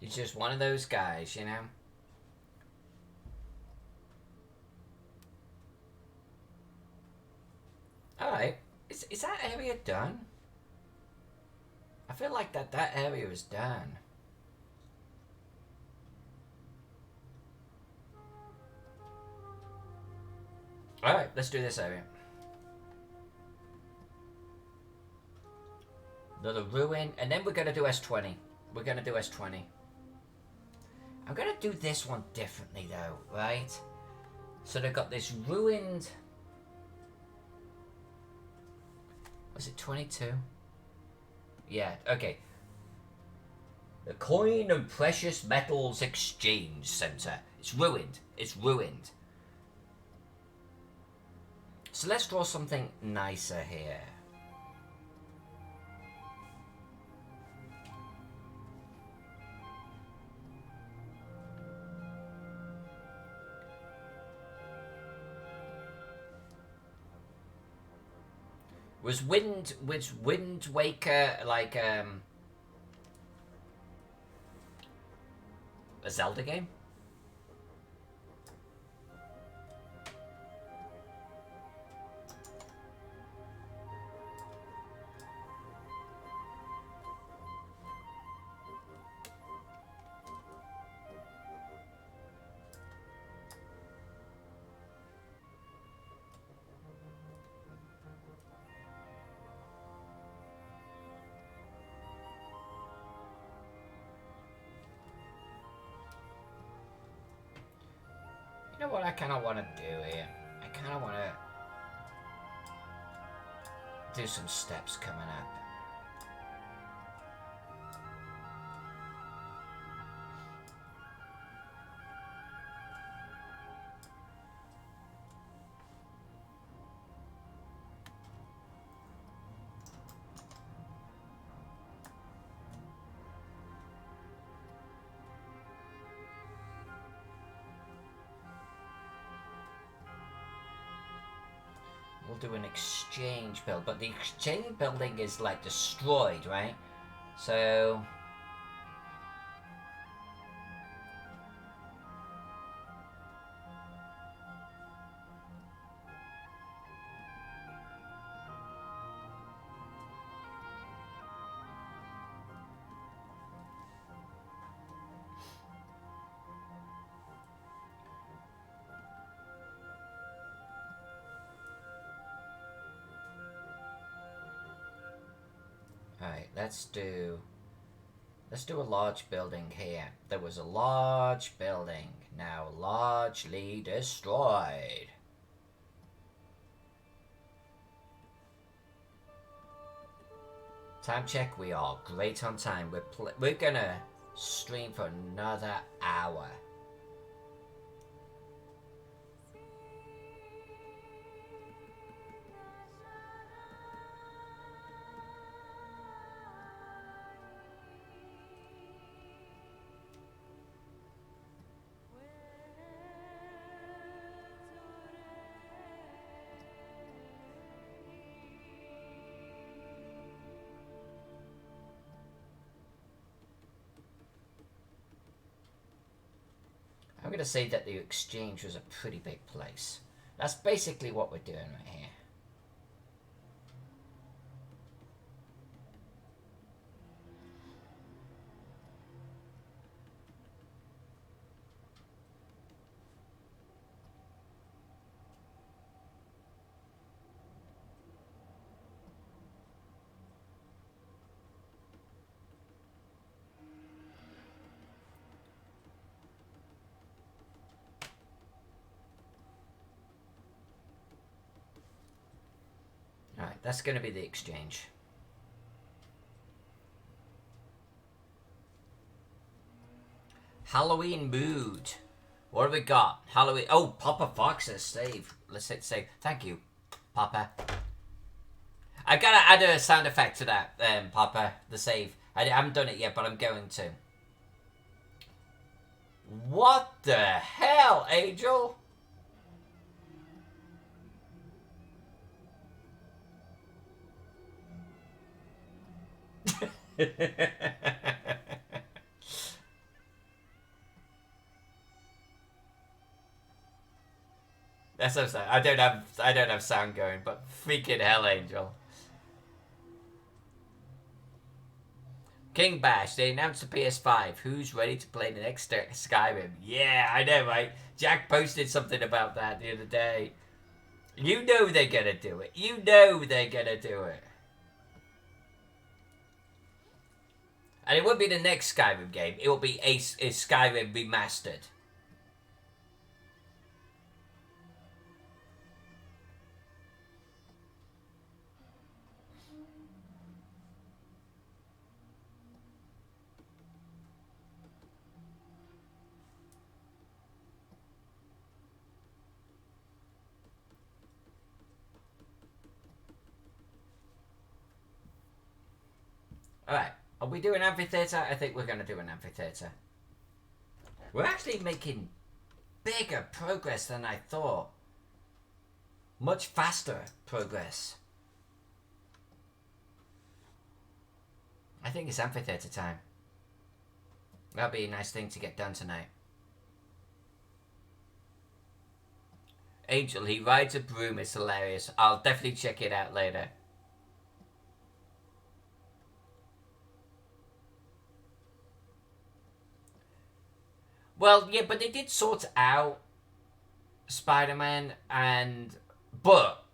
S1: He's just one of those guys, you know? Alright. Is that area done? I feel like that area is done. Alright, let's do this area. Another ruin, and then we're gonna do S20. We're gonna do S20. I'm gonna do this one differently though, right? So they've got this ruined... Was it 22? Yeah, okay. The Coin and Precious Metals Exchange Center. It's ruined. It's ruined. So let's draw something nicer here. Was Wind Waker like a Zelda game? You know what I kind of want to do here? I kind of want to do some steps coming up. We'll do an exchange build, but the exchange building is like destroyed, right? So alright, let's do a large building here. There was a large building, now largely destroyed. Time check, we are great on time. We're gonna stream for another hour. I'm going to say that the exchange was a pretty big place. That's basically what we're doing right here. Alright, that's going to be the exchange. Halloween mood. What have we got? Halloween. Oh, Papa Fox says save. Let's hit save. Thank you, Papa. I gotta add a sound effect to that, Papa. The save. I haven't done it yet, but I'm going to. What the hell, Angel? That's so sad. I don't have sound going, but freaking hell, Angel. King Bash, they announced the PS5. Who's ready to play the next Skyrim? Yeah, I know, right? Jack posted something about that the other day. You know they're gonna do it. You know they're gonna do it. And it won't be the next Skyrim game. It will be a Skyrim remastered. Alright, are we doing amphitheater? I think we're going to do an amphitheater. We're actually making bigger progress than I thought. Much faster progress. think it's amphitheater time. That'll be a nice thing to get done tonight. Angel, he rides a broom. It's hilarious. I'll definitely check it out later. Well, yeah, but they did sort out Spider-Man and... But,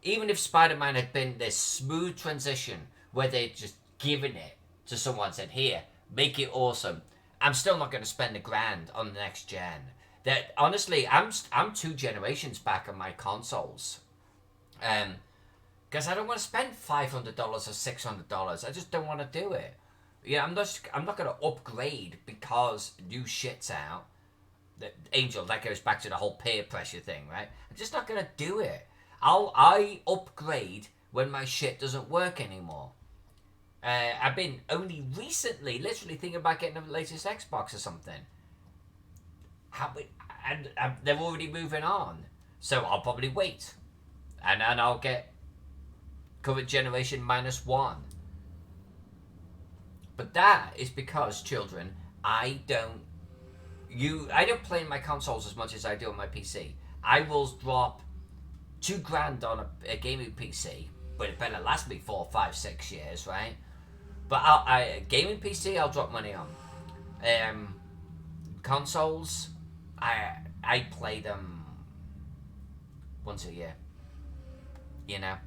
S1: even if Spider-Man had been this smooth transition where they'd just given it to someone and said, here, make it awesome, I'm still not going to spend $1,000 on the next gen. That honestly, I'm 2 generations back on my consoles. Because I don't want to spend $500 or $600. I just don't want to do it. Yeah, I'm not going to upgrade because new shit's out. Angel, that goes back to the whole peer pressure thing, right? I'm just not going to do it. I upgrade when my shit doesn't work anymore. I've been only recently literally thinking about getting the latest Xbox or something. And they're already moving on. So I'll probably wait. And then I'll get current generation -1. But that is because, children, I don't play my consoles as much as I do on my PC. I will drop $2,000 on a gaming PC, but it better last me 4, 5, 6 years, right? But gaming PC, I'll drop money on. Consoles, I play them once a year. You know.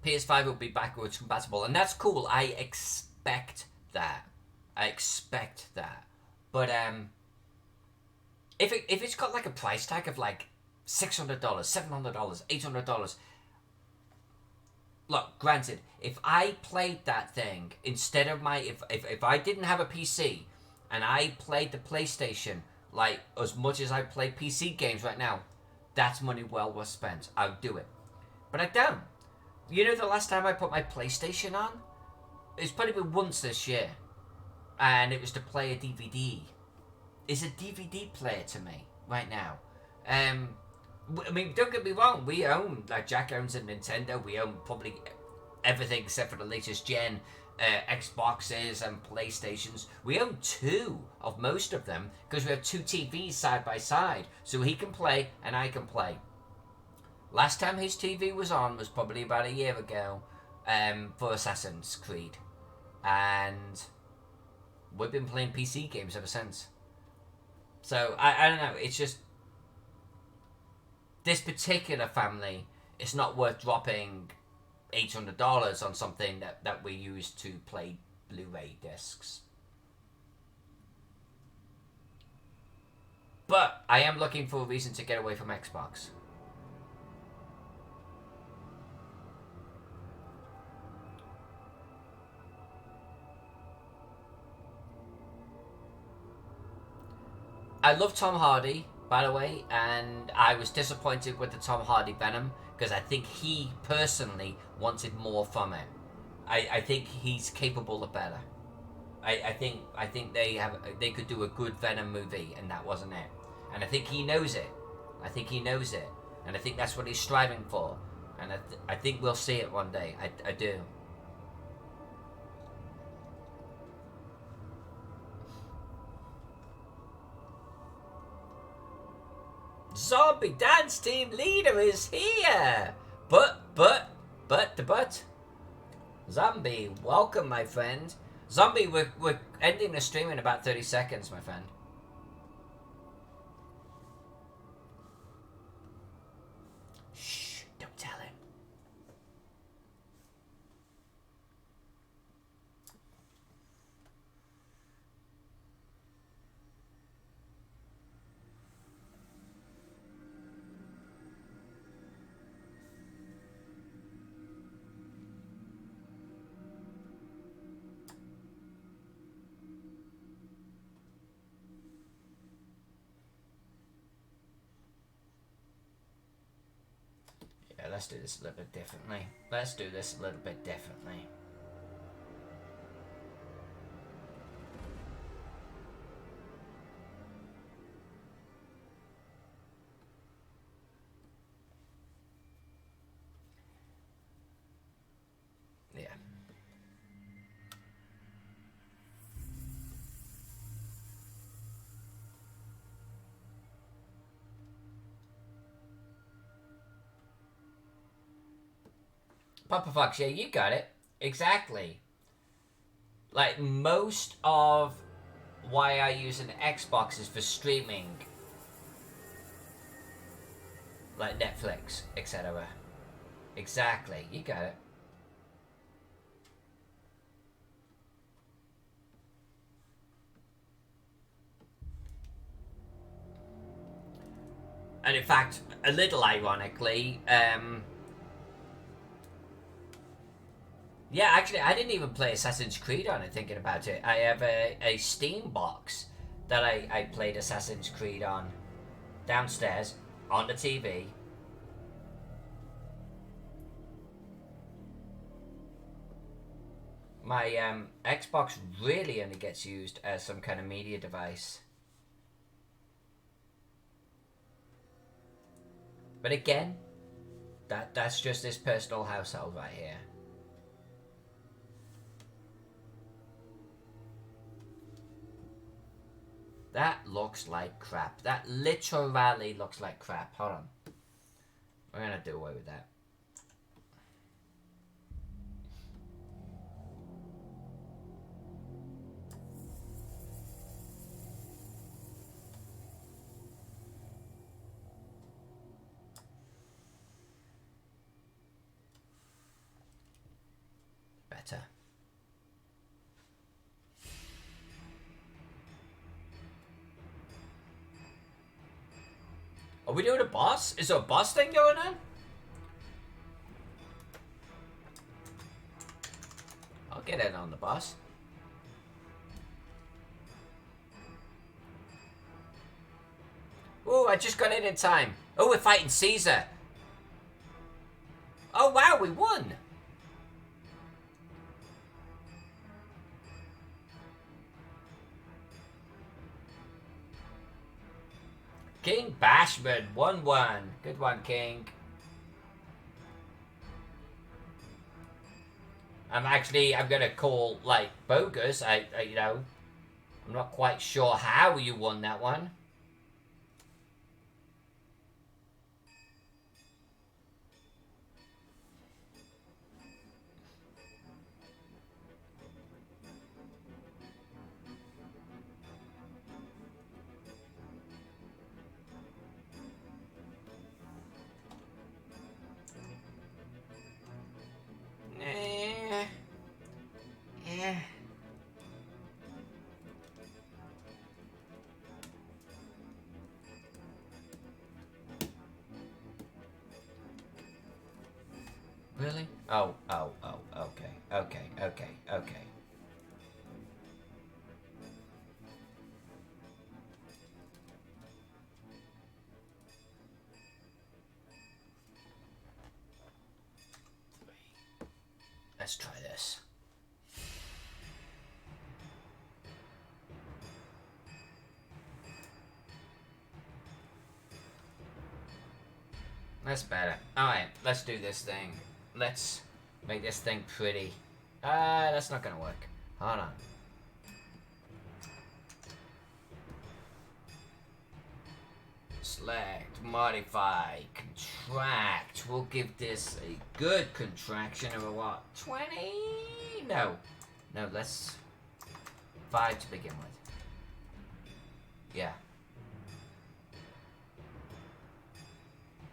S1: PS5 will be backwards compatible, and that's cool. I expect that. But if it's got like a price tag of like $600, $700, $800, look, granted, if I played that thing instead of if I didn't have a PC and I played the PlayStation like as much as I play PC games right now, that's money well worth spent. I'll do it, but I don't. You know, the last time I put my PlayStation on, it's probably been once this year, and it was to play a DVD. It's a DVD player to me right now. I mean, don't get me wrong. We own, like Jack owns a Nintendo. We own probably everything except for the latest gen, Xboxes and PlayStations. We own 2 of most of them because we have 2 TVs side by side, so he can play and I can play. Last time his TV was on was probably about a year ago, for Assassin's Creed, and we've been playing PC games ever since. So I don't know. It's just this particular family. It's not worth dropping $800 on something that we use to play Blu-ray discs. But I am looking for a reason to get away from Xbox. I love Tom Hardy, by the way, and I was disappointed with the Tom Hardy Venom because I think he personally wanted more from it. I think he's capable of better. I think they could do a good Venom movie, and that wasn't it. And I think he knows it. And I think that's what he's striving for. And I think we'll see it one day. I do. Zombie dance team leader is here. But. Zombie, welcome, my friend. Zombie, we're ending the stream in about 30 seconds, my friend. Shh, don't tell him. Let's do this a little bit differently. Papa Fox, yeah, you got it. Exactly. Like, most of why I use an Xbox is for streaming. Like Netflix, etc. Exactly. You got it. And in fact, a little ironically, yeah, actually, I didn't even play Assassin's Creed on it, thinking about it. I have a Steam box that I played Assassin's Creed on downstairs on the TV. My Xbox really only gets used as some kind of media device. But again, that's just this personal household right here. That looks like crap. That literally looks like crap. Hold on. We're gonna do away with that. Better. Are we doing a boss? Is there a boss thing going on? I'll get in on the boss. Oh, I just got in time. Oh, we're fighting Caesar. Oh, wow, we won. King Bashman, 1-1. Good one, King. I'm gonna call, like, bogus. You know, I'm not quite sure how you won that one. Yeah. Really? Oh, okay. Let's try this. That's better. Alright, let's do this thing. Let's make this thing pretty. That's not gonna work. Hold on. Select, modify, contract. We'll give this a good contraction of a what? 20? No. No, let's 5 to begin with. Yeah.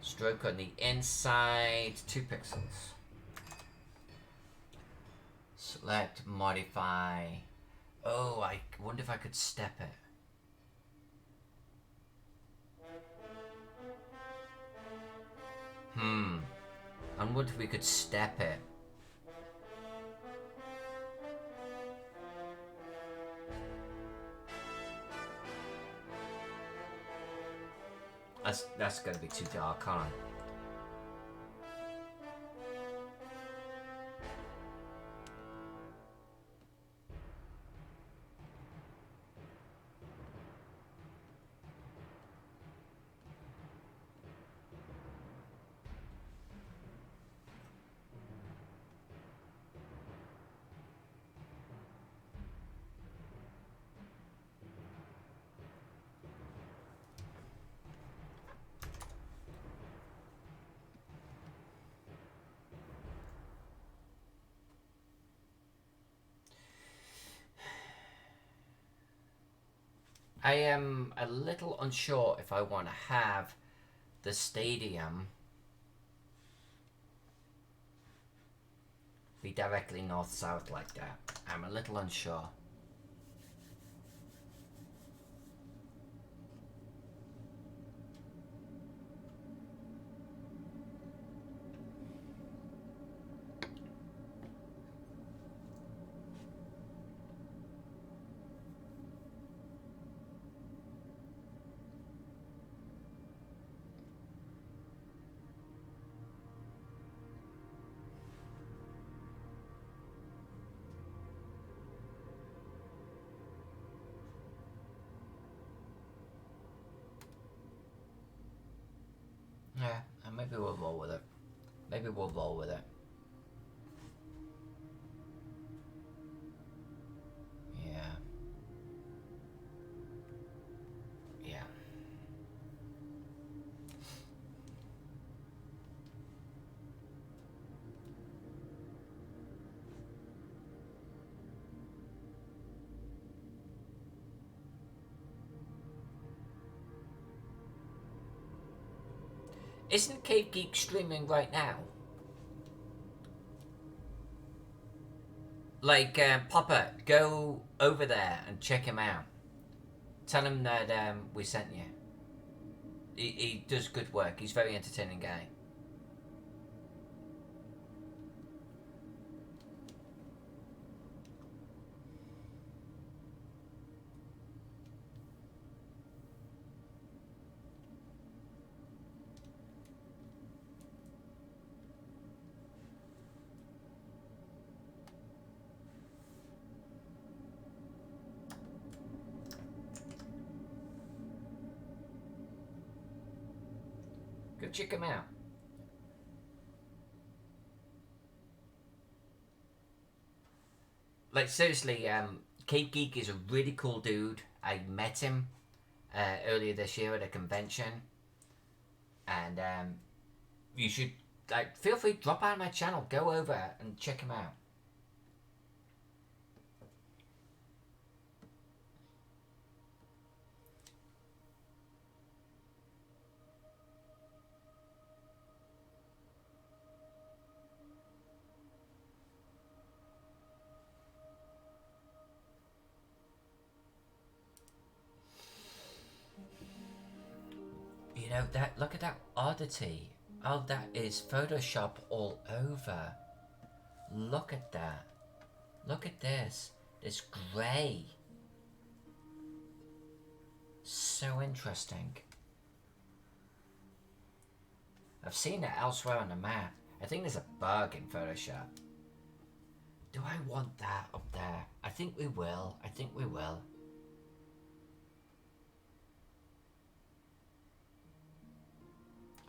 S1: Stroke on the inside, 2 pixels. Select, modify. Oh, I wonder if I could step it. I wonder if we could step it. That's gonna be too dark, huh? I am a little unsure if I want to have the stadium be directly north-south like that. I'm a little unsure. Yeah, and maybe we'll roll with it. Maybe we'll roll with it. Yeah. Yeah. Isn't Cave Geek streaming right now? Like, Papa, go over there and check him out. Tell him that we sent you. He does good work. He's a very entertaining guy. Go check him out. Like, seriously, Cave Geek is a really cool dude. I met him earlier this year at a convention. And you should, like, feel free to drop by my channel. Go over and check him out. You know, that, look at that oddity. Oh, that is Photoshop all over. Look at that. Look at this. This grey. So interesting. I've seen it elsewhere on the map. I think there's a bug in Photoshop. Do I want that up there? I think we will. I think we will.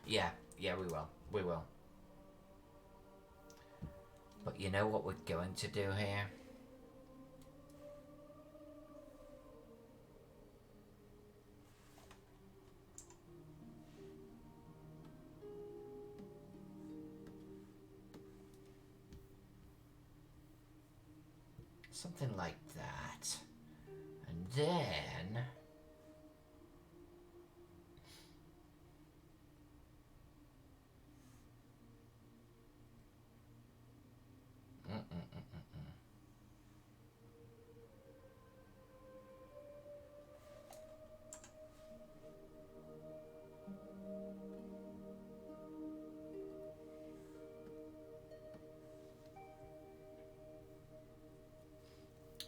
S1: Yeah, we will. We will. But you know what we're going to do here? Something like that. And then...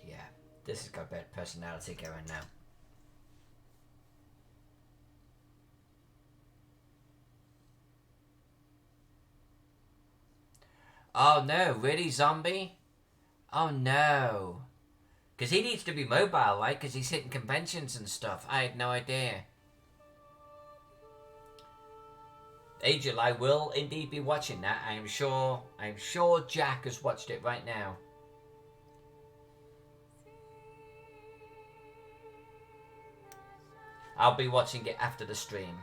S1: Yeah, this has got a bit of personality going now. Oh no, really, zombie? Oh no. Because he needs to be mobile, right? Because he's hitting conventions and stuff. I had no idea. Angel, I will indeed be watching that. I'm sure Jack has watched it right now. I'll be watching it after the stream.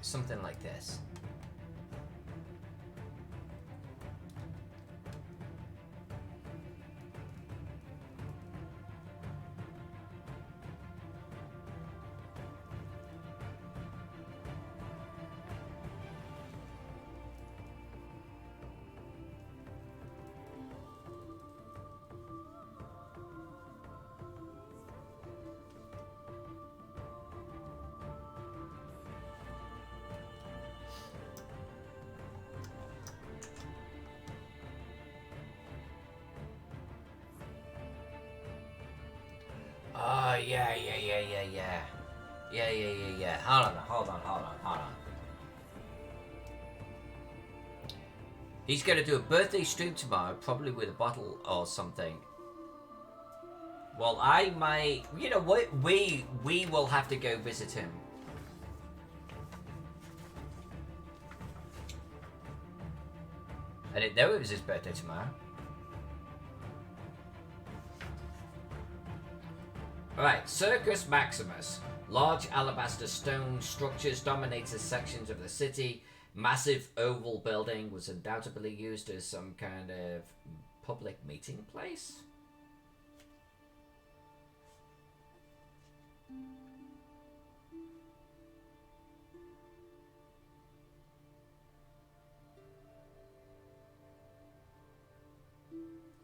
S1: something like this. Oh, yeah. Yeah. Hold on. He's gonna do a birthday stream tomorrow, probably with a bottle or something. Well, I might... You know what? We will have to go visit him. I didn't know it was his birthday tomorrow. Alright, Circus Maximus. Large alabaster stone structures dominated sections of the city. Massive oval building was undoubtedly used as some kind of public meeting place.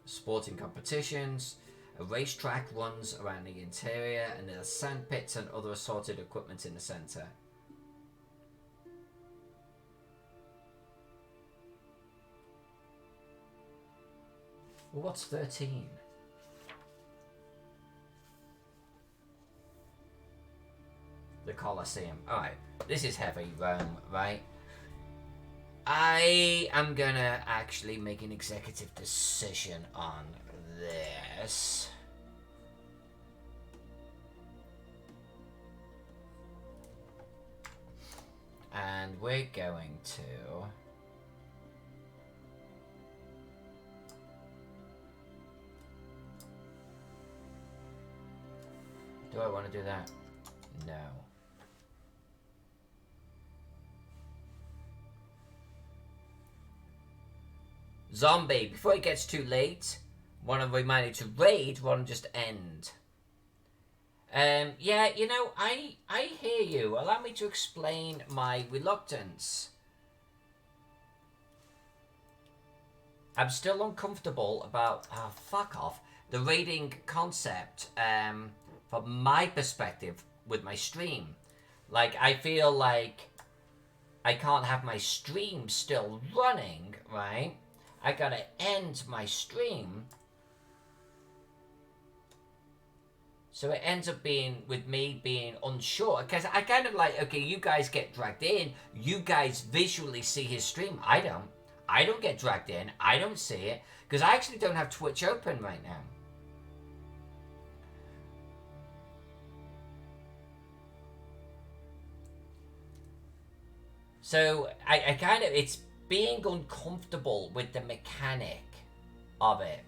S1: Sporting competitions. A racetrack runs around the interior, and there are sand pits and other assorted equipment in the centre. Well, what's 13? The Colosseum. Alright, this is heavy Rome, right? I am gonna actually make an executive decision on this. And we're going to... Do I want to do that? No. Zombie, before it gets too late, want to remind you to raid rather than just end. Yeah, you know, I hear you. Allow me to explain my reluctance. I'm still uncomfortable about, fuck off, the raiding concept, from my perspective with my stream. Like, I feel like I can't have my stream still running, right? I gotta end my stream. So it ends up being, with me being unsure. Because I kind of like, okay, you guys get dragged in. You guys visually see his stream. I don't. I don't get dragged in. I don't see it. Because I actually don't have Twitch open right now. So I kind of, it's being uncomfortable with the mechanic of it.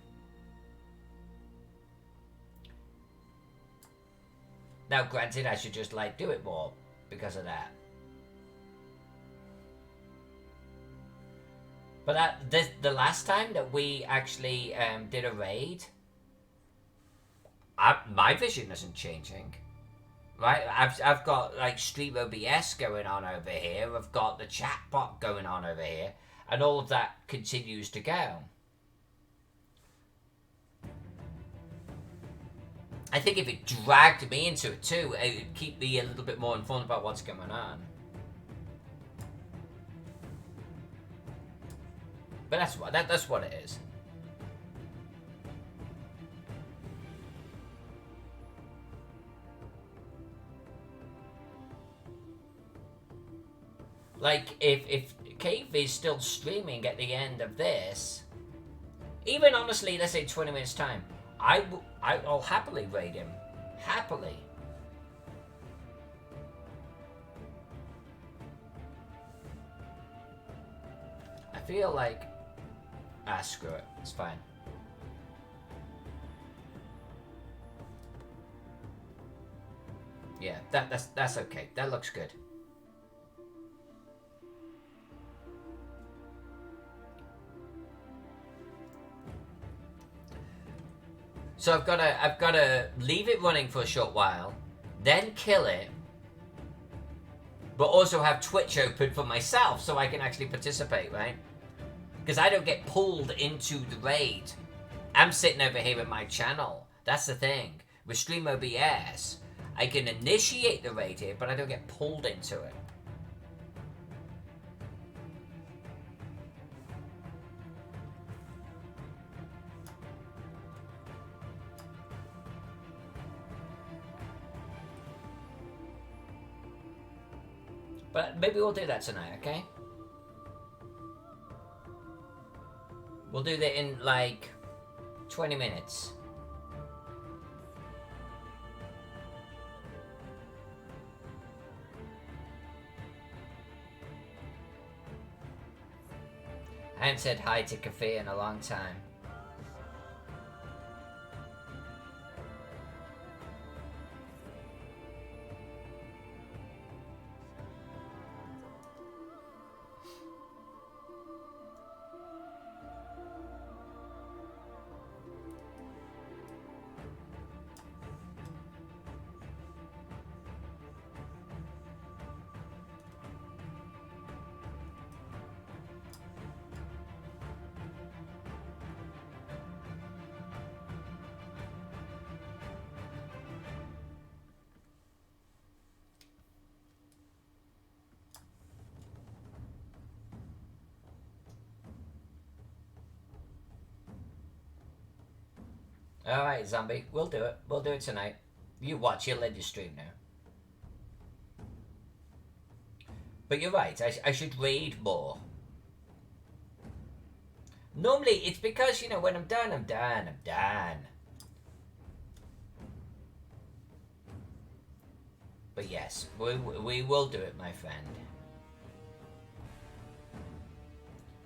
S1: Now, granted, I should just, like, do it more because of that. But the last time that we actually did a raid, my vision isn't changing. Right? I've got, like, Stream OBS going on over here. I've got the chat bot going on over here. And all of that continues to go. I think if it dragged me into it too, it would keep me a little bit more informed about what's going on. But that's what it is. Like, if Cave is still streaming at the end of this, even honestly, let's say 20 minutes time, I'll happily raid him. Happily. I feel like... screw it. It's fine. Yeah, that's okay. That looks good. So I've gotta leave it running for a short while, then kill it, but also have Twitch open for myself so I can actually participate, right? Because I don't get pulled into the raid. I'm sitting over here in my channel. That's the thing. With Stream OBS, I can initiate the raid here, but I don't get pulled into it. But maybe we'll do that tonight, okay? We'll do that in like 20 minutes. I haven't said hi to Cafe in a long time. Alright, Zombie. We'll do it. We'll do it tonight. You watch. You'll let you stream now. But you're right. I should raid more. Normally, it's because, you know, when I'm done, I'm done. I'm done. But yes, we will do it, my friend.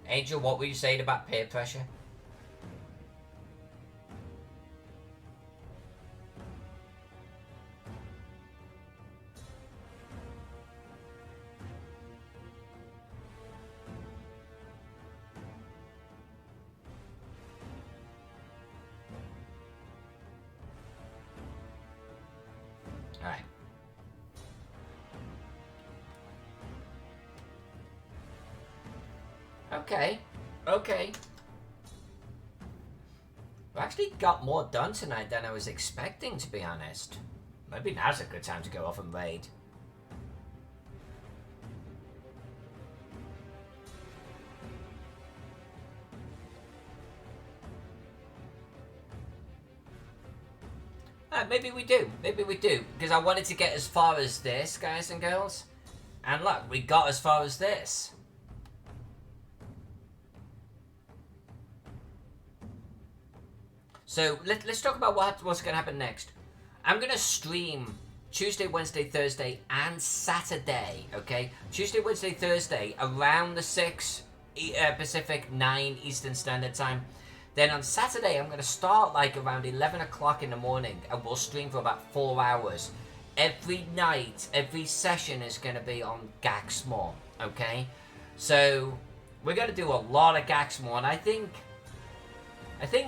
S1: Angel, what were you saying about peer pressure? Alright. Okay. Okay. I actually got more done tonight than I was expecting, to be honest. Maybe now's a good time to go off and raid. Maybe we do. Maybe we do. Because I wanted to get as far as this, guys and girls. And look, we got as far as this. So let's talk about what's going to happen next. I'm going to stream Tuesday, Wednesday, Thursday, and Saturday, okay? Tuesday, Wednesday, Thursday, around the 6 Pacific, 9 Eastern Standard Time. Then on Saturday, I'm going to start like around 11 o'clock in the morning, and we'll stream for about 4 hours. Every night, every session is going to be on Gaxmoor, okay? So we're going to do a lot of Gaxmoor, and I think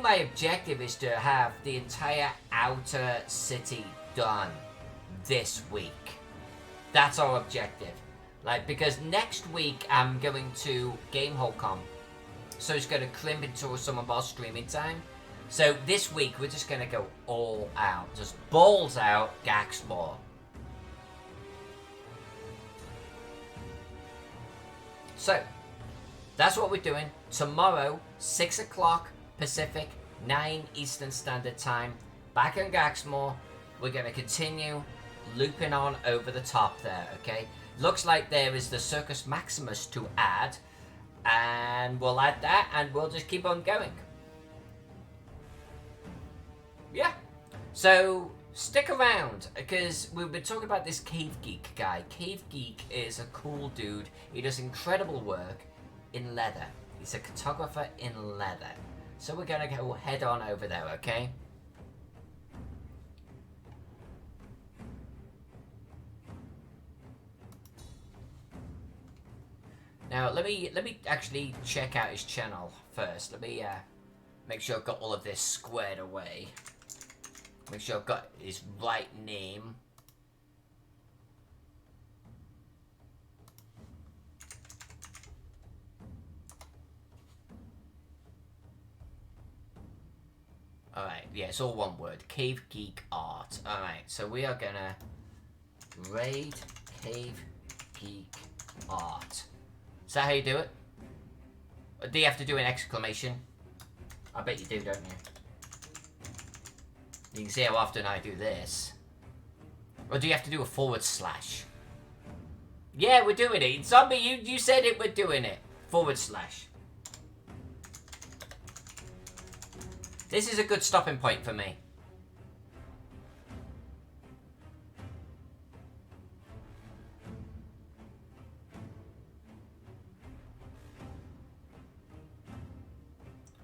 S1: my objective is to have the entire outer city done this week. That's our objective. Like, because next week I'm going to GameHoldCon. So it's going to crimp into some of our streaming time. So this week we're just going to go all out. Just balls out Gaxmoor. So, that's what we're doing. Tomorrow, 6 o'clock Pacific, 9 Eastern Standard Time. Back on Gaxmoor. We're going to continue looping on over the top there, okay? Looks like there is the Circus Maximus to add. And we'll add that, and we'll just keep on going. Yeah. So, stick around, because we've been talking about this Cave Geek guy. Cave Geek is a cool dude. He does incredible work in leather. He's a cartographer in leather. So we're going to go head on over there, okay? Now, let me actually check out his channel first. Let me make sure I've got all of this squared away. Make sure I've got his right name. Alright, yeah, it's all one word. Cave Geek Art. Alright, so we are gonna raid Cave Geek Art. Is that how you do it? Or do you have to do an exclamation? I bet you do, don't you? You can see how often I do this. Or do you have to do a /? Yeah, we're doing it. Zombie, you said it, we're doing it. /. This is a good stopping point for me.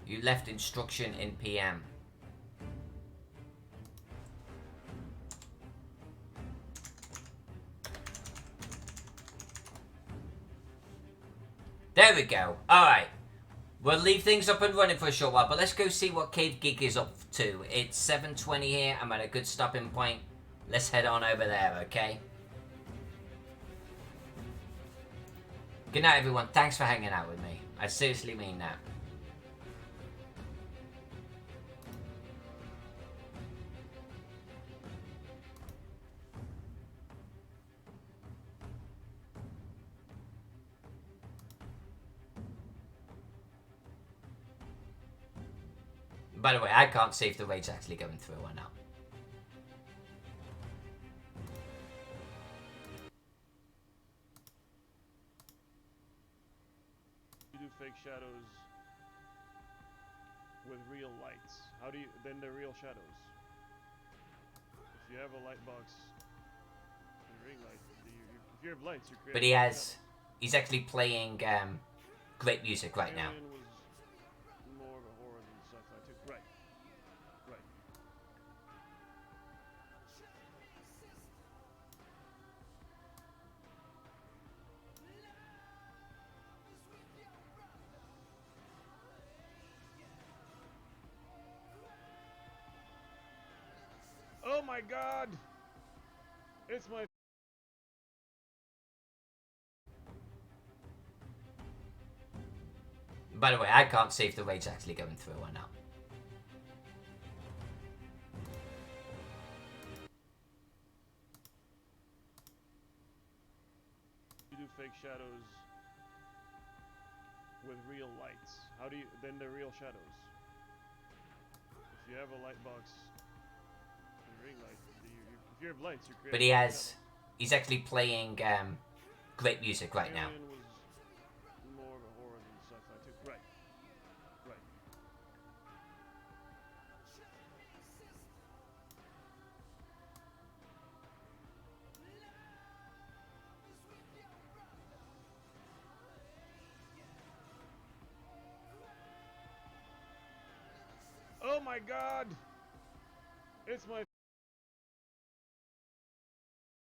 S1: You left instruction in PM. There we go. Alright. We'll leave things up and running for a short while, but let's go see what Cave Geek is up to. It's 7:20 here. I'm at a good stopping point. Let's head on over there, okay? Good night, everyone. Thanks for hanging out with me. I seriously mean that. By the way, I can't see if the raid's actually going through or not.
S3: You do fake shadows with real lights. How do you... then they're real shadows. If you have a light box and ring light, if you have lights, you create...
S1: But he has... He's actually playing great music right now.
S3: Alien was more of a horror than sci-fi too. Right. Right. Oh my god! It's my...
S1: By the way, I can't see if the raid's actually going through or not.
S3: You do fake shadows with real lights. How do you... then they're real shadows. If you have a light box and ring light, if you have lights, you create...
S1: But he has... He's actually playing great music right now.
S3: Alien was more of a horror than sci-fi too. Right. Right. Oh my god! It's my...